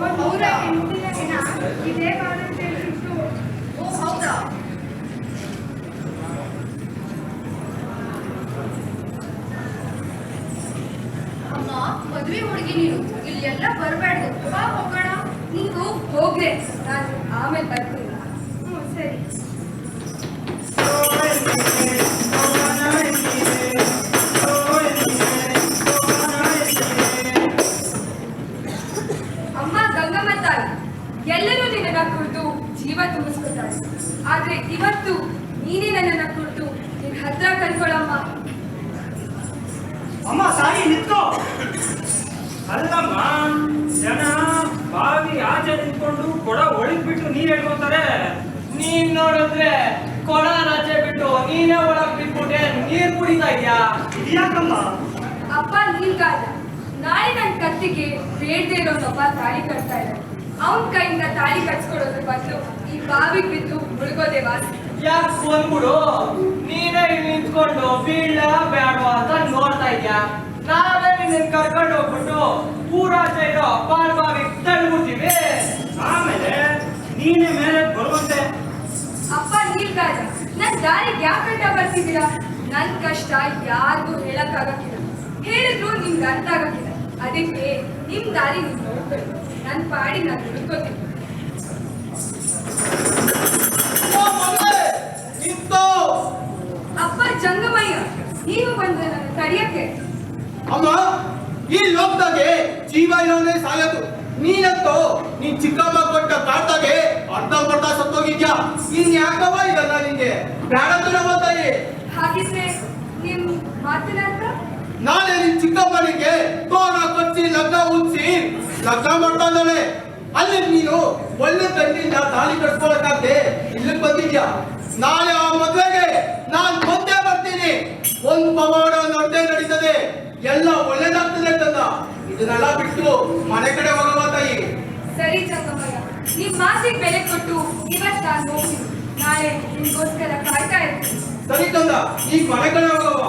ಒಂದ್ ಹೆಂಡತಿನ ಇದೇ ಕಾಲ ಅಂತ ಹೇಳ್ತಿತ್ತು. ಓ ಹೌದಾ, ಅಮ್ಮ ಮದ್ವೆ ಹುಡುಗಿ ನೀನು ಇಲ್ಲೆಲ್ಲ ಬರ್ಬೇಡ್ದು, ಬಾ ಹೋಗೋಣ. ನೀವು ಹೋಗ್ರೆ ನಾನು ಆಮೇಲೆ ಬರ್ತೀನಿ. ಸರಿ. ಅಮ್ಮ ಗಂಗಮ್ಮ ತಾಯಿ ಎಲ್ಲರೂ ನಿನ್ನ ಕುರಿತು ಜೀವ ತುಂಬಿಸ್ಕೊತಾರೆ. ಆದ್ರೆ ಇವತ್ತು ನೀನೇ ನನ್ನನ್ನ ಕುರಿತು ನಿನ್ನ ಹತ್ರ ಕರ್ಕೊಳಮ್ಮ. ಅಮ್ಮ ಸಾಯಿ ನಿಂತ್ಕೋ. ಅಲ್ಲಮ್ಮ, ಜನ ಬಾವಿ ಆಚೆ ನಿಂತ್ಕೊಂಡು ಕೊಡ ಒಳಗ್ಬಿಟ್ಟು ನೀರ್ ಹೇಳ್ಕೊತಾರೆ. ನೀನ್ ನೋಡಿದ್ರೆ ಕೊಳ ರಾಜೆ ಬಿಟ್ಟು ನೀನೇ ಒಳಗ್ ಬಿಟ್ಬಿಟ್ಟೆ ನೀರ್ ಕುಡಿತಾ ಇದ್ಯಾ? ಯಾಕಮ್ಮ? ಅಪ್ಪ ನೀಲ್ಗಾದ ನಾಳೆ ನನ್ನ ಕತ್ತಿಗೆ ಬೇಡದೇ ಇರೋನೊಬ್ಬ ತಾಳಿ ಕಟ್ತಾ ಇದ್ದಾನೆ. ಅವನ ಕೈಯಿಂದ ತಾಳಿ ಕಟ್ಸ್ಕೊಡೋದ್ರ ಬದಲು ಈ ಬಾವಿಗೆ ಬಿದ್ದು ಮುಳುಗೋದೆ ವಾಸಿ. ಯಾಕೆ ಬಂದ್ಬಿಡು, ನೀನೇ ಇಲ್ಲಿ ನಿಂತ್ಕೊಂಡು ಬೀಳ ಬೇಡವಾ ಅಂತ ನೋಡ್ತಾ ಇದ್ಯಾ? ನಾವೇ ನಿನ್ನ ಕರ್ಕೊಂಡು ಹೋಗ್ಬಿಟ್ಟು ಊರಾಚೆ ಇರೋ ಬಾವಿ ತಳ್ಬಿಡ್ತೀವಿ. ಆಮೇಲೆ ನೀನೇ ಮೇಲೆ ಬರುವಂತೆ. ಅಪ್ಪ ನೀಲ್ಗಾದ ನನ್ ದಾರಿಗೆ ಯಾಕಂತ ಬರ್ತಿದ್ದೀರಾ? ನನ್ ಕಷ್ಟ ಯಾರಿಗೂ ಹೇಳಕ್ಕಾಗಕ್ಕಿಲ್ಲ. ಹೇಳಿದ್ರು ನಿಮ್ಗೆ ಅರ್ಥ ಆಗಕ್ಕಿಲ್ಲ. ಅದಕ್ಕೆ ನಿಮ್ ದಾರಿ ನೀವು ನೋಡ್ಬೇಕು. ನನ್ ಪಾಡಿ ನಾನು ಹುಡುಕೋತೀನಿ. ಅಪ್ಪ ಜಂಗಮಯ್ಯ, ನೀವು ಬಂದ್ರೆ ನನ್ನ ತಡಿಯಕ್ಕೆ. ಅಮ್ಮ, ಈ ಲೋಕದಾಗೆ ಜೀವ ಇರೋನೇ ಸಾಯೋದು. ನೀನಂತೂ ನೀನ್ ಚಿಕ್ಕಮ್ಮ ಕೊಟ್ಟ ಕಾಡ್ದಾಗೆ ಅರ್ಧ ಸತ್ತೋಗಿದ್ಯಾ. ಇನ್ ಯಾಕವ್ವ ಇದಲ್ಲ ನಿಂಗೆ? ಬೇಡ ತಾಯಿ. ಹಾಗಿದ್ರೆ ನಿಮ್ ಮಾತಿನ ಅರ್ಥ? ನಾಳೆ ನಿನ್ ಚಿಕ್ಕಮ್ಮನಿಗೆ ತೋರಣ ಕೊಚ್ಚಿ ಲಗ್ನ ಉಚ್ಚಿ ಲಗ್ನ ಮಾಡ್ತಾ ಇದ್ದಾಳೆ. ಅಲ್ಲಿ ನೀನು ಒಳ್ಳೆ ಗಂಡಿಂದ ತಾಳಿ ಕಟ್ಸ್ಕೊಳಕ್ಕಾಗ್ದೆ ಇಲ್ಲಿಗೆ ಬಂದಿದ್ಯಾ. ನಾಳೆ ಆ ಮದ್ವೆಗೆ ನಾನ್ ಬಂದೇ ಬರ್ತೀನಿ. ಒಂದ್ ಪವಾಡ ನಡ್ದೇ ನಡೀತದೆ, ಎಲ್ಲ ಒಳ್ಳೇದಾಗ್ತದೆ ತಂದ. ಇದನ್ನೆಲ್ಲ ಬಿಟ್ಟು ಮನೆ ಕಡೆ ಹೋಗವ ತಾಯಿ. ಸರಿ ಜಂಗಮಯ್ಯ, ನಿಮ್ ಮಾತಿಗೆ ಬೆಲೆ ಕೊಟ್ಟು ಇವತ್ತು ನಾನು ಹೋಗ್ತೀನಿ. ನಾಳೆ ನಿಮ್ಗೋಸ್ಕರ ಕಾಯ್ತಾ ಇರ್ತೀನಿ. ಸರಿ ತಂದ, ಈಗ ಮನೆ ಕಡೆ ಹೋಗವ.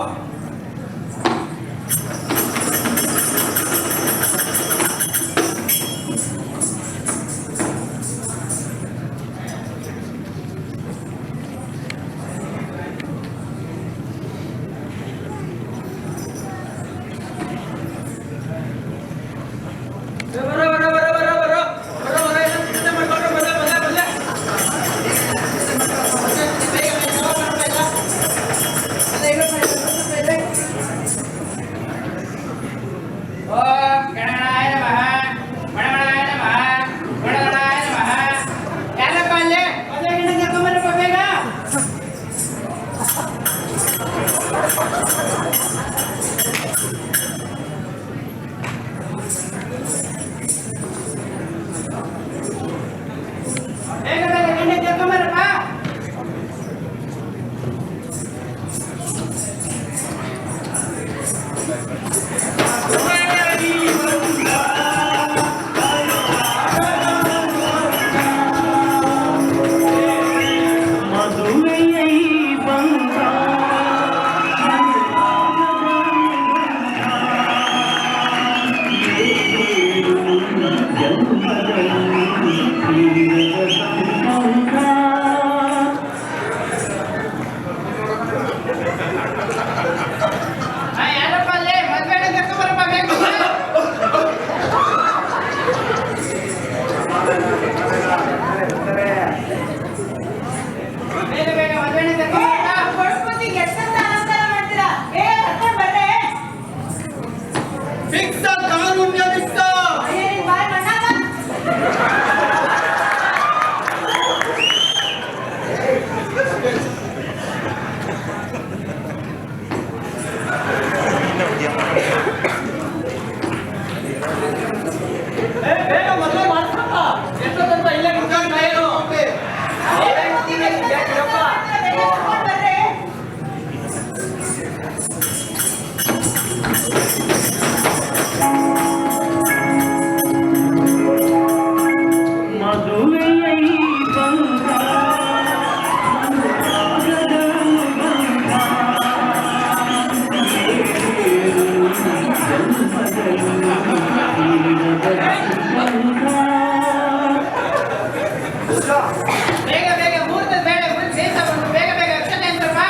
ಬೇಗ ಬೇಗ ಮುಹೂರ್ತದ ಬೇಡ ಬೇಸ ಬಂದು ಬೇಗ ಬೇಗ ಅಕ್ಷತೆ ಅಂತಪ್ಪ.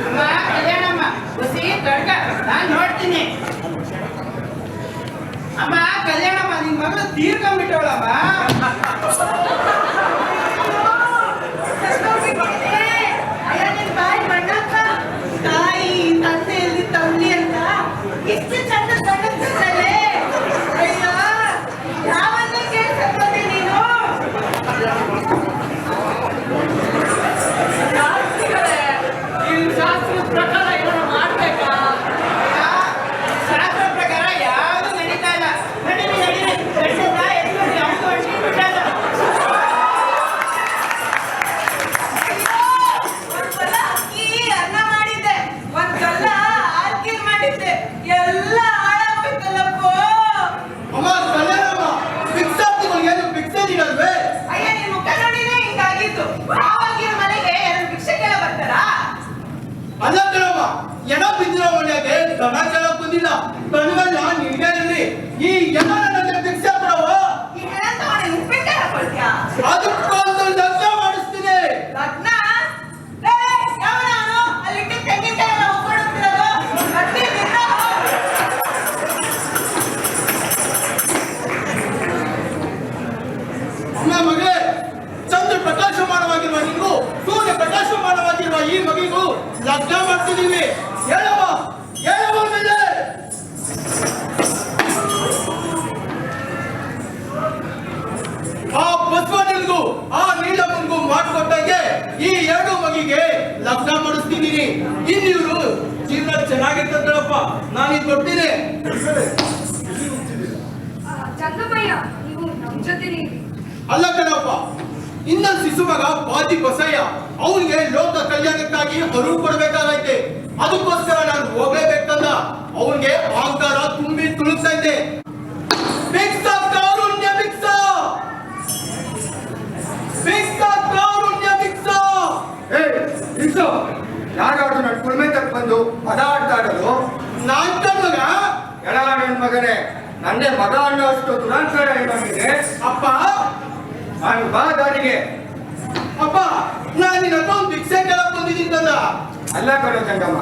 ಅಮ್ಮ ಕಲ್ಯಾಣಮ್ಮ ಹುಸಿ ತಡ್ಕ ನಾನ್ ನೋಡ್ತೀನಿ. ಅಮ್ಮ ಕಲ್ಯಾಣಮ್ಮ ನಿನ್ ಮಗಳು ತೀರ್ಕೊಂಡ್ಬಿಟ್ಟವಳಮ್ಮ. ತಾಯಿ ತಂದೆಯಲ್ಲಿ ತಮ್ಮಿ ಅಂತ ಇಷ್ಟು ಚಂದ ಗಂಡಸರಲ್ಲೇ ಅಯ್ಯೋ ಯಾವನ್ನ ಕೇಳ್ಸಕ್ಕೆ ನೀನು ಈ ಶಾಸ್ತ್ರದ ಪ್ರಕಾರ ಏನಾದ್ರು ಮಾಡ್ಬೇಕಾ? ಶಾಸ್ತ್ರ ಪ್ರಕಾರ ಯಾವುದು ನಡೀತಾ ಇಲ್ಲ. ನಡೀರಿ ನಡೀರಿ ಗಂಡನ್ನ ಎತ್ಕೊಂಡು ಅವ್ನು ಅಡ್ಡಿ ಬಿಟ್ಟಲ್ಲ. ಒಂದ್ಸಲ ಅಕ್ಕಿ ಅನ್ನ ಮಾಡಿದ್ದೆ ಒಂದ್ಸಲ ಆಲ್ಕೀರ್ ಮಾಡಿದ್ದೆ ಎಲ್ಲ ಹಾಳಾಗೋಯ್ತಲ್ಲಪ್ಪ. ಅಮ್ಮ ಕಲ್ಯಾಣಮ್ಮ ಭಿಕ್ಷಾರ್ಥಿಗಳಿಗೆ ಏನು ಭಿಕ್ಷೆ ನೀಡಲ್ವೇ? ಅಯ್ಯ ನಿನ್ ಮುಖ ನೋಡಿನೇ ಹಿಂಗಾಗಿತ್ತು. ಆವಾಗಿನ ಮನೆಗೆ ಎರಡು ಭಿಕ್ಷೆಗೆಲ್ಲ ಬರ್ತಾರಾ? ಅಲ್ಲ ಕಣಮ್ಮ, ಎಡ ಬಿದ್ದಿರೋ ಮನೆಗೆ ದನ ಕೇಳಕ್ ಬಂದಿಲ್ಲ. ಕಣ್ವೆಲ್ಲ ನಿನ್ಗೆ ಇರ್ಲಿ. ಈ ಎಡ ನನಗೆ ಭಿಕ್ಷೆ ಕೊಡವ. ಈ ಹೆಣ ತಗೊಂಡು ಉಪ್ಪಿಟ್ಟಾರ ಕೊಡ್ತೀಯಾ? ಅದಕ್ಕೊಂದು ಲಗ್ನ ಮಾಡಿಸ್ತೀನಿ. ಲಗ್ನ? ಲೇ, ಯಾವನ ಅವ್ನು? ಅಲ್ಲಿಟ್ಟ ತೆಂಗಿನಕಾಯಿ ಎಲ್ಲ ಒಗ್ಗೂಡುತ್ತಿರೋದು? ಅಡ್ಡಿ ಬಿದ್ದು. ಅಮ್ಮ ಮಗಳೇ, ಚಂದ್ರ ಪ್ರಕಾಶಮಾನವಾಗಿರುವ ನಿಂಗೂ ಸೂರ್ಯ ಪ್ರಕಾಶಮಾನವಾಗಿರುವ ಈ ಮಗಿಗೂ ಲಗ್ನ ಮಾಡ್ತಿದೀವಿ. ಹೇಳಮ್ಮ ಹೇಳಮ್ಮ ಮೇಲೆ. ಆ ಬಸವನಿಗೂ ಆ ನೀಲಮ್ಮನಿಗೂ ಮಾಡ್ಕೊಟ್ಟಂಗೆ ಈ ಎರಡು ಮಗಿಗೆ ಲಗ್ನ ಮಾಡಿಸ್ತಿದ್ದೀನಿ. ಇನ್ನಿವ್ರು ಜೀವನ ಚೆನ್ನಾಗಿರ್ತದಪ್ಪ. ನಾನೀಗ ಕೊಡ್ತೀನಿ. ಚಂದಮಯ್ಯ, ನೀವು ನಮ್ ಜೊತೆನೇ ಇರಿ. ಅಲ್ಲ ಕಣಪ್ಪ, ಇನ್ನೊಂದು ಶಿಶು ಮಗ ಬಾದಿ ಬಸಯ್ಯ. ಅವನಿಗೆ ಲೋಕ ಕಲ್ಯಾಣಕ್ಕಾಗಿ ಅರಿವು ಕೊಡ್ಬೇಕಾಗೈತೆ. ಅದಕ್ಕೋಸ್ಕರ ನಾನು ಹೋಗ್ಲೇಬೇಕಂದ. ಅವನಿಗೆ ಅಹಂಕಾರ ತುಂಬಿ ತುಳುಕ್ತೈತೆ. ಭಿಕ್ಷ ಕಾರುಣ್ಯ ಭಿಕ್ಷ, ಭಿಕ್ಷ ಕಾರುಣ್ಯ ಭಿಕ್ಷ. ಯಾರಾದ್ರೂ ನನ್ನ ಕುಳ್ಮೆ ತಕ್ಕ ಬಂದು ಪದ ಆಡ್ತಾ ಇರೋದು? ನಾನ್ ಕಣ್ಮಗ. ಎಡ ನನ್ನ ಮಗನೇ, ನನ್ನೇ ಮಗ ಅನ್ನೋ ಅಷ್ಟು ದುರಾಂಕಾರ ನಮಗೆ. ಅಪ್ಪ ನಾನು ಬಾ ದಾರಿಗೆ. ಅಪ್ಪ, ನಾನು ನಿನ್ನ ಹತ್ರ ಒಂದು ಭಿಕ್ಷೆ ಕೇಳಕ್ ಬಂದಿದ್ದೀನಲ್ಲ. ಅಲ್ಲ ಕಣೋ ಜಂಗಮ್ಮ,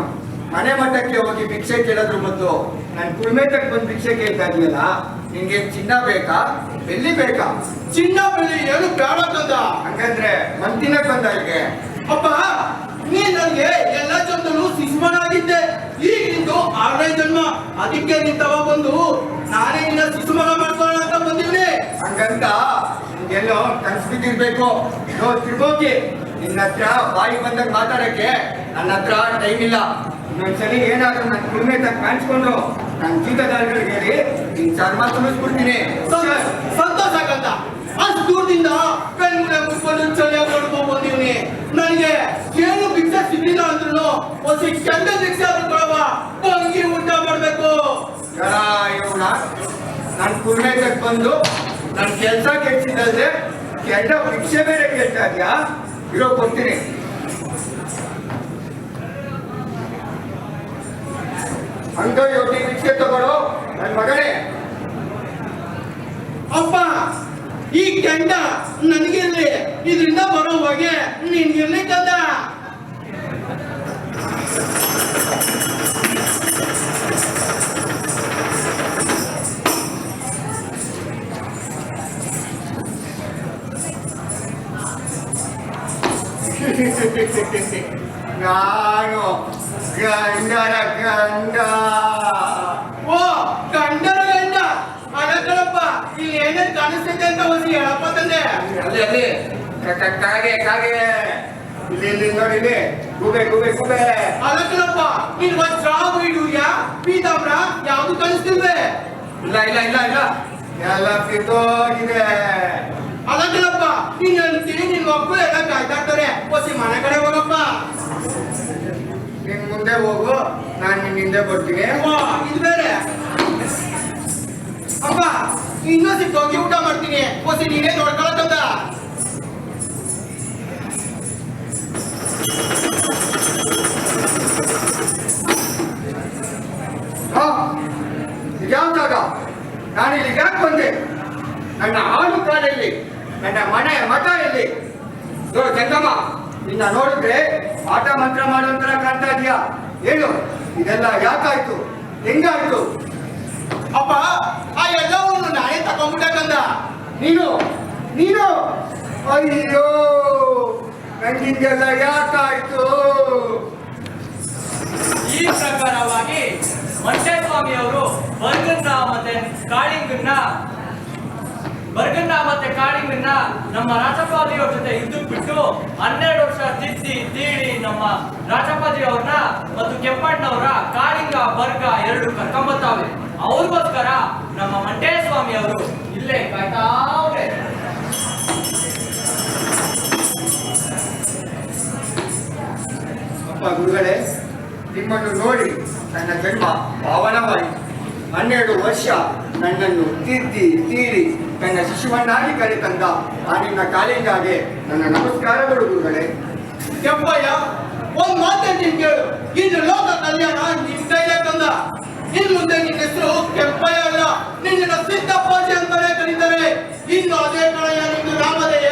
ಮನೆ ಮಠಕ್ಕೆ ಹೋಗಿ ಭಿಕ್ಷೆ ಕೇಳೋದ್ರ ಮೊದಲು ನನ್ ಕುಳ್ಮೆ ತಕ್ಕ ಬಂದು ಭಿಕ್ಷೆ ಕೇಳ್ತಾ ಇದೆಯಲ್ಲ, ನಿನ್ಗೆ ಚಿನ್ನ ಬೇಕಾ ಬೆಳ್ಳಿ ಬೇಕಾ? ಚಿನ್ನ ಬೆಳ್ಳಿ ಏನು ಬೇಡ ಕಂದ. ಹಂಗಂದ್ರೆ ಮಂತಿನಕ್ ಬಂದ ಇಲ್ಲಿಗೆ. ಅಪ್ಪ, ನೀನ್ ನನಗೆ ಎಲ್ಲ ಜನ್ಮದಲ್ಲೂ ಶಿಶುಮನಾಗಿದ್ದೆ. ಈಗ ನಿಂದು 6ನೇ ಜನ್ಮ. ಅದಕ್ಕೆ ನಿನ್ ತವ ಬಂದು ನಾನೇ ನಿನ್ನ ಶಿಶುಮಗ ಮಾಡ್ಕೊಳ್ಳೋಣ ಅಂತ ಬಂದಿವ್ನಿ. ಹಂಗಂತ ಎಲ್ಲೋ ಕನ್ಸ್ ಬಿದ್ದಿರ್ಬೇಕು. ತಿರ್ಬೋಗಿ ನಿನ್ನ ಹತ್ರ ಬಾಯಿ ಬಂದಾಗ ಮಾತಾಡಕ್ಕೆ ನನ್ನ ಹತ್ರ ಟೈಮ್ ಇಲ್ಲ. ಇನ್ನೊಂದ್ಸಲಿ ಏನಾದ್ರೂ ನನ್ನ ಕುಳ್ಮೆ ತಕ್ಕ ಕಾಣಿಸ್ಕೊಂಡ್ರು ನನ್ನ ಜೀತದಾರಿಗಳಿಗೆ ಹೇಳಿ ನಿನ್ ಚರ್ಮ ತುಂಬಿಸ್ಬಿಡ್ತೀನಿ. ಸಂತೋಷ ಕಂದ. ಅಷ್ಟು ದೂರದಿಂದ ಕಣ್ಮುಳೆ ಮುಟ್ಕೊಂಡು ಚಳಿಯಾಗಿ ನೋಡ್ಕೊಂಡ್ ಬಂದಿವ್ನಿ. ನನಗೆ ಏನು ಭಿಕ್ಷೆ ಸಿಗ್ಲಿಲ್ಲ ಅಂದ್ರೂ ಒಂದು ಕೆಂಡ ಭಿಕ್ಷೆ ಆದ್ರೂ ಕೊಡವ. ಬಂಗಿ ಊಟ ಮಾಡ್ಬೇಕು. ಇವನ ನನ್ನ ಕುಳ್ಮೆ ತಕ್ಕ ಬಂದು ನನ್ನ ಕೆಲಸ ಕೆಡ್ಸಿದ್ರೆ ಕೆಟ್ಟ ಭಿಕ್ಷೆ ಬೇರೆ ಕೇಳ್ತಾ ಇದ್ಯಾ? ಇರೋ ಕೊಡ್ತೀನಿ. ಹಂಗ ಯೋಗಿ ಭಿಕ್ಷೆ ತಗೊಳ್ಳೋ ನನ್ನ ಮಗನೇ. ಅಪ್ಪ, ಈ ಕೆಂಡ ನನಗಿರ್ಲಿ. ಇದರಿಂದ ಬರೋ ಹೊಗೆ ನಿನ್ಗಿರ್ಲಿ ಕಂದ. ನಾನು ಗಂಡರ ಗಂಡ. ಓ, ಗಂಡನ ಗಂಡ. ಅದಕ್ಕಳಪ್ಪ, ಇಲ್ಲಿ ಏನೇನ್ ಕಾಣಿಸ್ತೈತೆ ಅಂತ ಒಂದು ಹೇಳಪ್ಪ ತಂದೆ. ಅಲ್ಲಿ ಅಲ್ಲಿ ಕಾಗೆ ಕಾಗೆ ಇಲ್ಲಿ ಇಲ್ಲಿ ನೋಡಿ, ಇಲ್ಲಿ ಗೂಬೆ ಗೂಬೆ ಗೂಬೆ. ಅದಕ್ಕಳಪ್ಪ, ನೀನ್ ವಜ್ರ ವೈಡೂರ್ಯ ಪೀತಾಂಬ್ರ ಯಾವ್ದು ಕಾಣಿಸ್ತಿಲ್ವೇ? ಇಲ್ಲ ಇಲ್ಲ ಇಲ್ಲ ಇಲ್ಲ, ಎಲ್ಲ ಕಿತ್ತೋಗಿದೆ. ಅದಕ್ಕಳಪ್ಪ, ನೀನ್ ಹೆಂಡತಿ ನಿನ್ ಮಕ್ಕಳು ಎಲ್ಲ ಕಾಯ್ತಾ ಇರ್ತಾರೆ. ಹೊಸಿ ಮನೆ ಕಡೆ ಹೋಗಪ್ಪ. ನಿನ್ ಮುಂದೆ ಹೋಗು, ನಾನ್ ನಿನ್ ಹಿಂದೆ ಬರ್ತೀನಿ. ಓ, ಇದು ಬೇರೆ. ಅಪ್ಪ, ಇನ್ನೂ ಸಿಕ್ಕೋಗಿ ಊಟ ಮಾಡ್ತೀನಿ. ಹೊಸಿ ನೀನೇ ನೋಡ್ಕೊಳತ್ತಂದ. ಮಾಟ ಮಂತ್ರ ಮಾಡುವಂತರ ಕಾಣ್ತಾ ಇದೆಯಾ? ಏನು ಇದೆಲ್ಲ ಯಾಕಾಯ್ತು? ಹೆಂಗಾಯ್ತು? ಅಪ್ಪ ಆ ಎಲ್ಲವನ್ನು ನಾನೇ ತಗೊಂಡ್ಬಿಟ್ಟಂದ. ನೀನು ನೀನು ಅಯ್ಯೋ ನಂಗಿಂಗೆಲ್ಲ ಯಾಕಾಯ್ತು? ಈ ಪ್ರಕಾರವಾಗಿ ಮಂಟೇಸ್ವಾಮಿಯವರು ಬರ್ಗನ್ನ ಮತ್ತೆ ಕಾಳಿಂಗನ್ನ ನಮ್ಮ ರಾಜಪಾದಿಯವ್ರ ಜೊತೆ ಯುದ್ಧಕ್ಕೆ ಬಿಟ್ಟು 12 ವರ್ಷ ತಿದ್ದಿ ತೀಡಿ ನಮ್ಮ ರಾಜಪಾದಿಯವ್ರನ್ನ ಮತ್ತು ಕೆಂಪಣ್ಣವರ ಕಾಳಿಂಗ ಬರ್ಗ 2 ಕರ್ಕೊಂಬತ್ತಾವೆ. ಅವ್ರಿಗೋಸ್ಕರ ನಮ್ಮ ಮಂಟೇಸ್ವಾಮಿ ಅವರು ಇಲ್ಲೇ ಕಾಯ್ತಾವ್ರೆ. ಅಪ್ಪ ಗುರುಗಳೇ, ನಿಮ್ಮನ್ನು ನೋಡಿ ನನ್ನ ಜನ್ಮ ಪಾವನವಾಯಿತು. 12 ವರ್ಷ ನನ್ನನ್ನು ತಿದ್ದಿ ತೀಡಿ ನನ್ನ ಶಿಶುವನ್ನಾಗಿ ಕರೆತಂದ ಆ ನಿನ್ನ ಕಾಲಿಂಗಾಗೆ ನನ್ನ ನಮಸ್ಕಾರಗಳು ಗುರುಗಳೇ. ಕೆಂಪಯ್ಯ, ಒಂದ್ ಮಾತನ್ನು ಕೇಳು. ಇನ್ನು ಲೋಕ ಕಲ್ಯಾಣ ನಿನ್ ಕೈಲೇ ತಂದ. ಇನ್ ಮುಂದೆ ನಿನ್ನ ಹೆಸರು ಕೆಂಪಯ್ಯ ಅಲ್ಲ, ನಿನ್ನ ಸಿದ್ದಪ್ಪಾಜಿ ಅಂತಾನೆ ಕರೀತಾರೆ. ಇನ್ನು ಅದೇ ಕಡೆಯ ನಿನ್ನ ನಾಮಧೇಯ.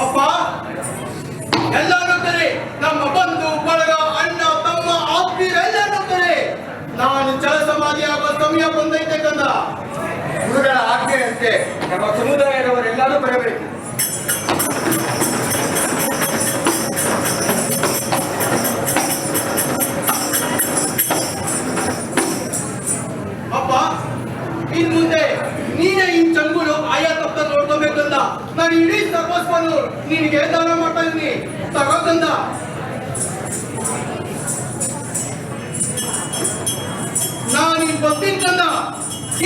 ಅಪ್ಪ ಎಲ್ಲರೂ ಕರೆ, ನಮ್ಮ ಬಂಧು ಬಳಗ ಅಣ್ಣ ತಮ್ಮ ಆತ್ಮೀಯರೆಲ್ಲರೂ ಕರೆ. ನಾನು ಜಲ ಸಮಾಧಿ ಆಗುವ ಸಮಯ ಬಂದೈತೆ ಕಂದ. ಗುರುಗಳ ಆಜ್ಞೆಯಂತೆ ನಮ್ಮ ಸಮುದಾಯದವರೆಲ್ಲರೂ ಬರಬೇಕು. ಅಪ್ಪ ಇನ್ ಮುಂದೆ ನೀನೇ ಈ ಚಂಗುಲು ಆಯಾ ತಪ್ಪ ನೋಡ್ಕೋಬೇಕಂದ. ನಾನು ಇಡೀ ಸರ್ವಸ್ವನು ನಿನಗೆ ದಾನ ಮಾಡ್ತಾ ಇದೀನಿ, ತಗೋಕಂದ. ನಾನು ಈಗ ಬರ್ತೀನಿ ಕಂದ.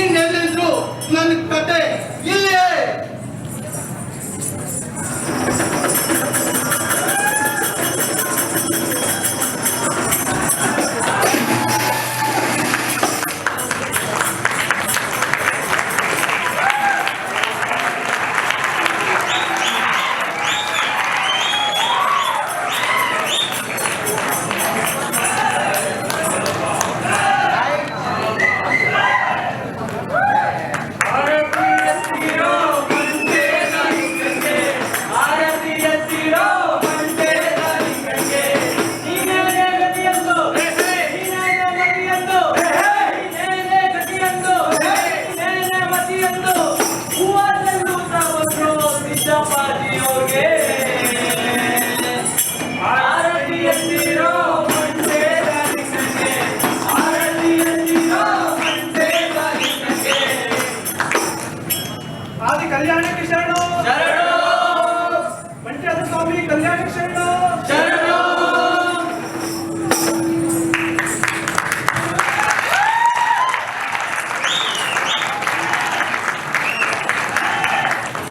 ಇನ್ನೆಲ್ಲಿದ್ರು ನನ್ನ ಕತೆ ಇಲ್ಲೇ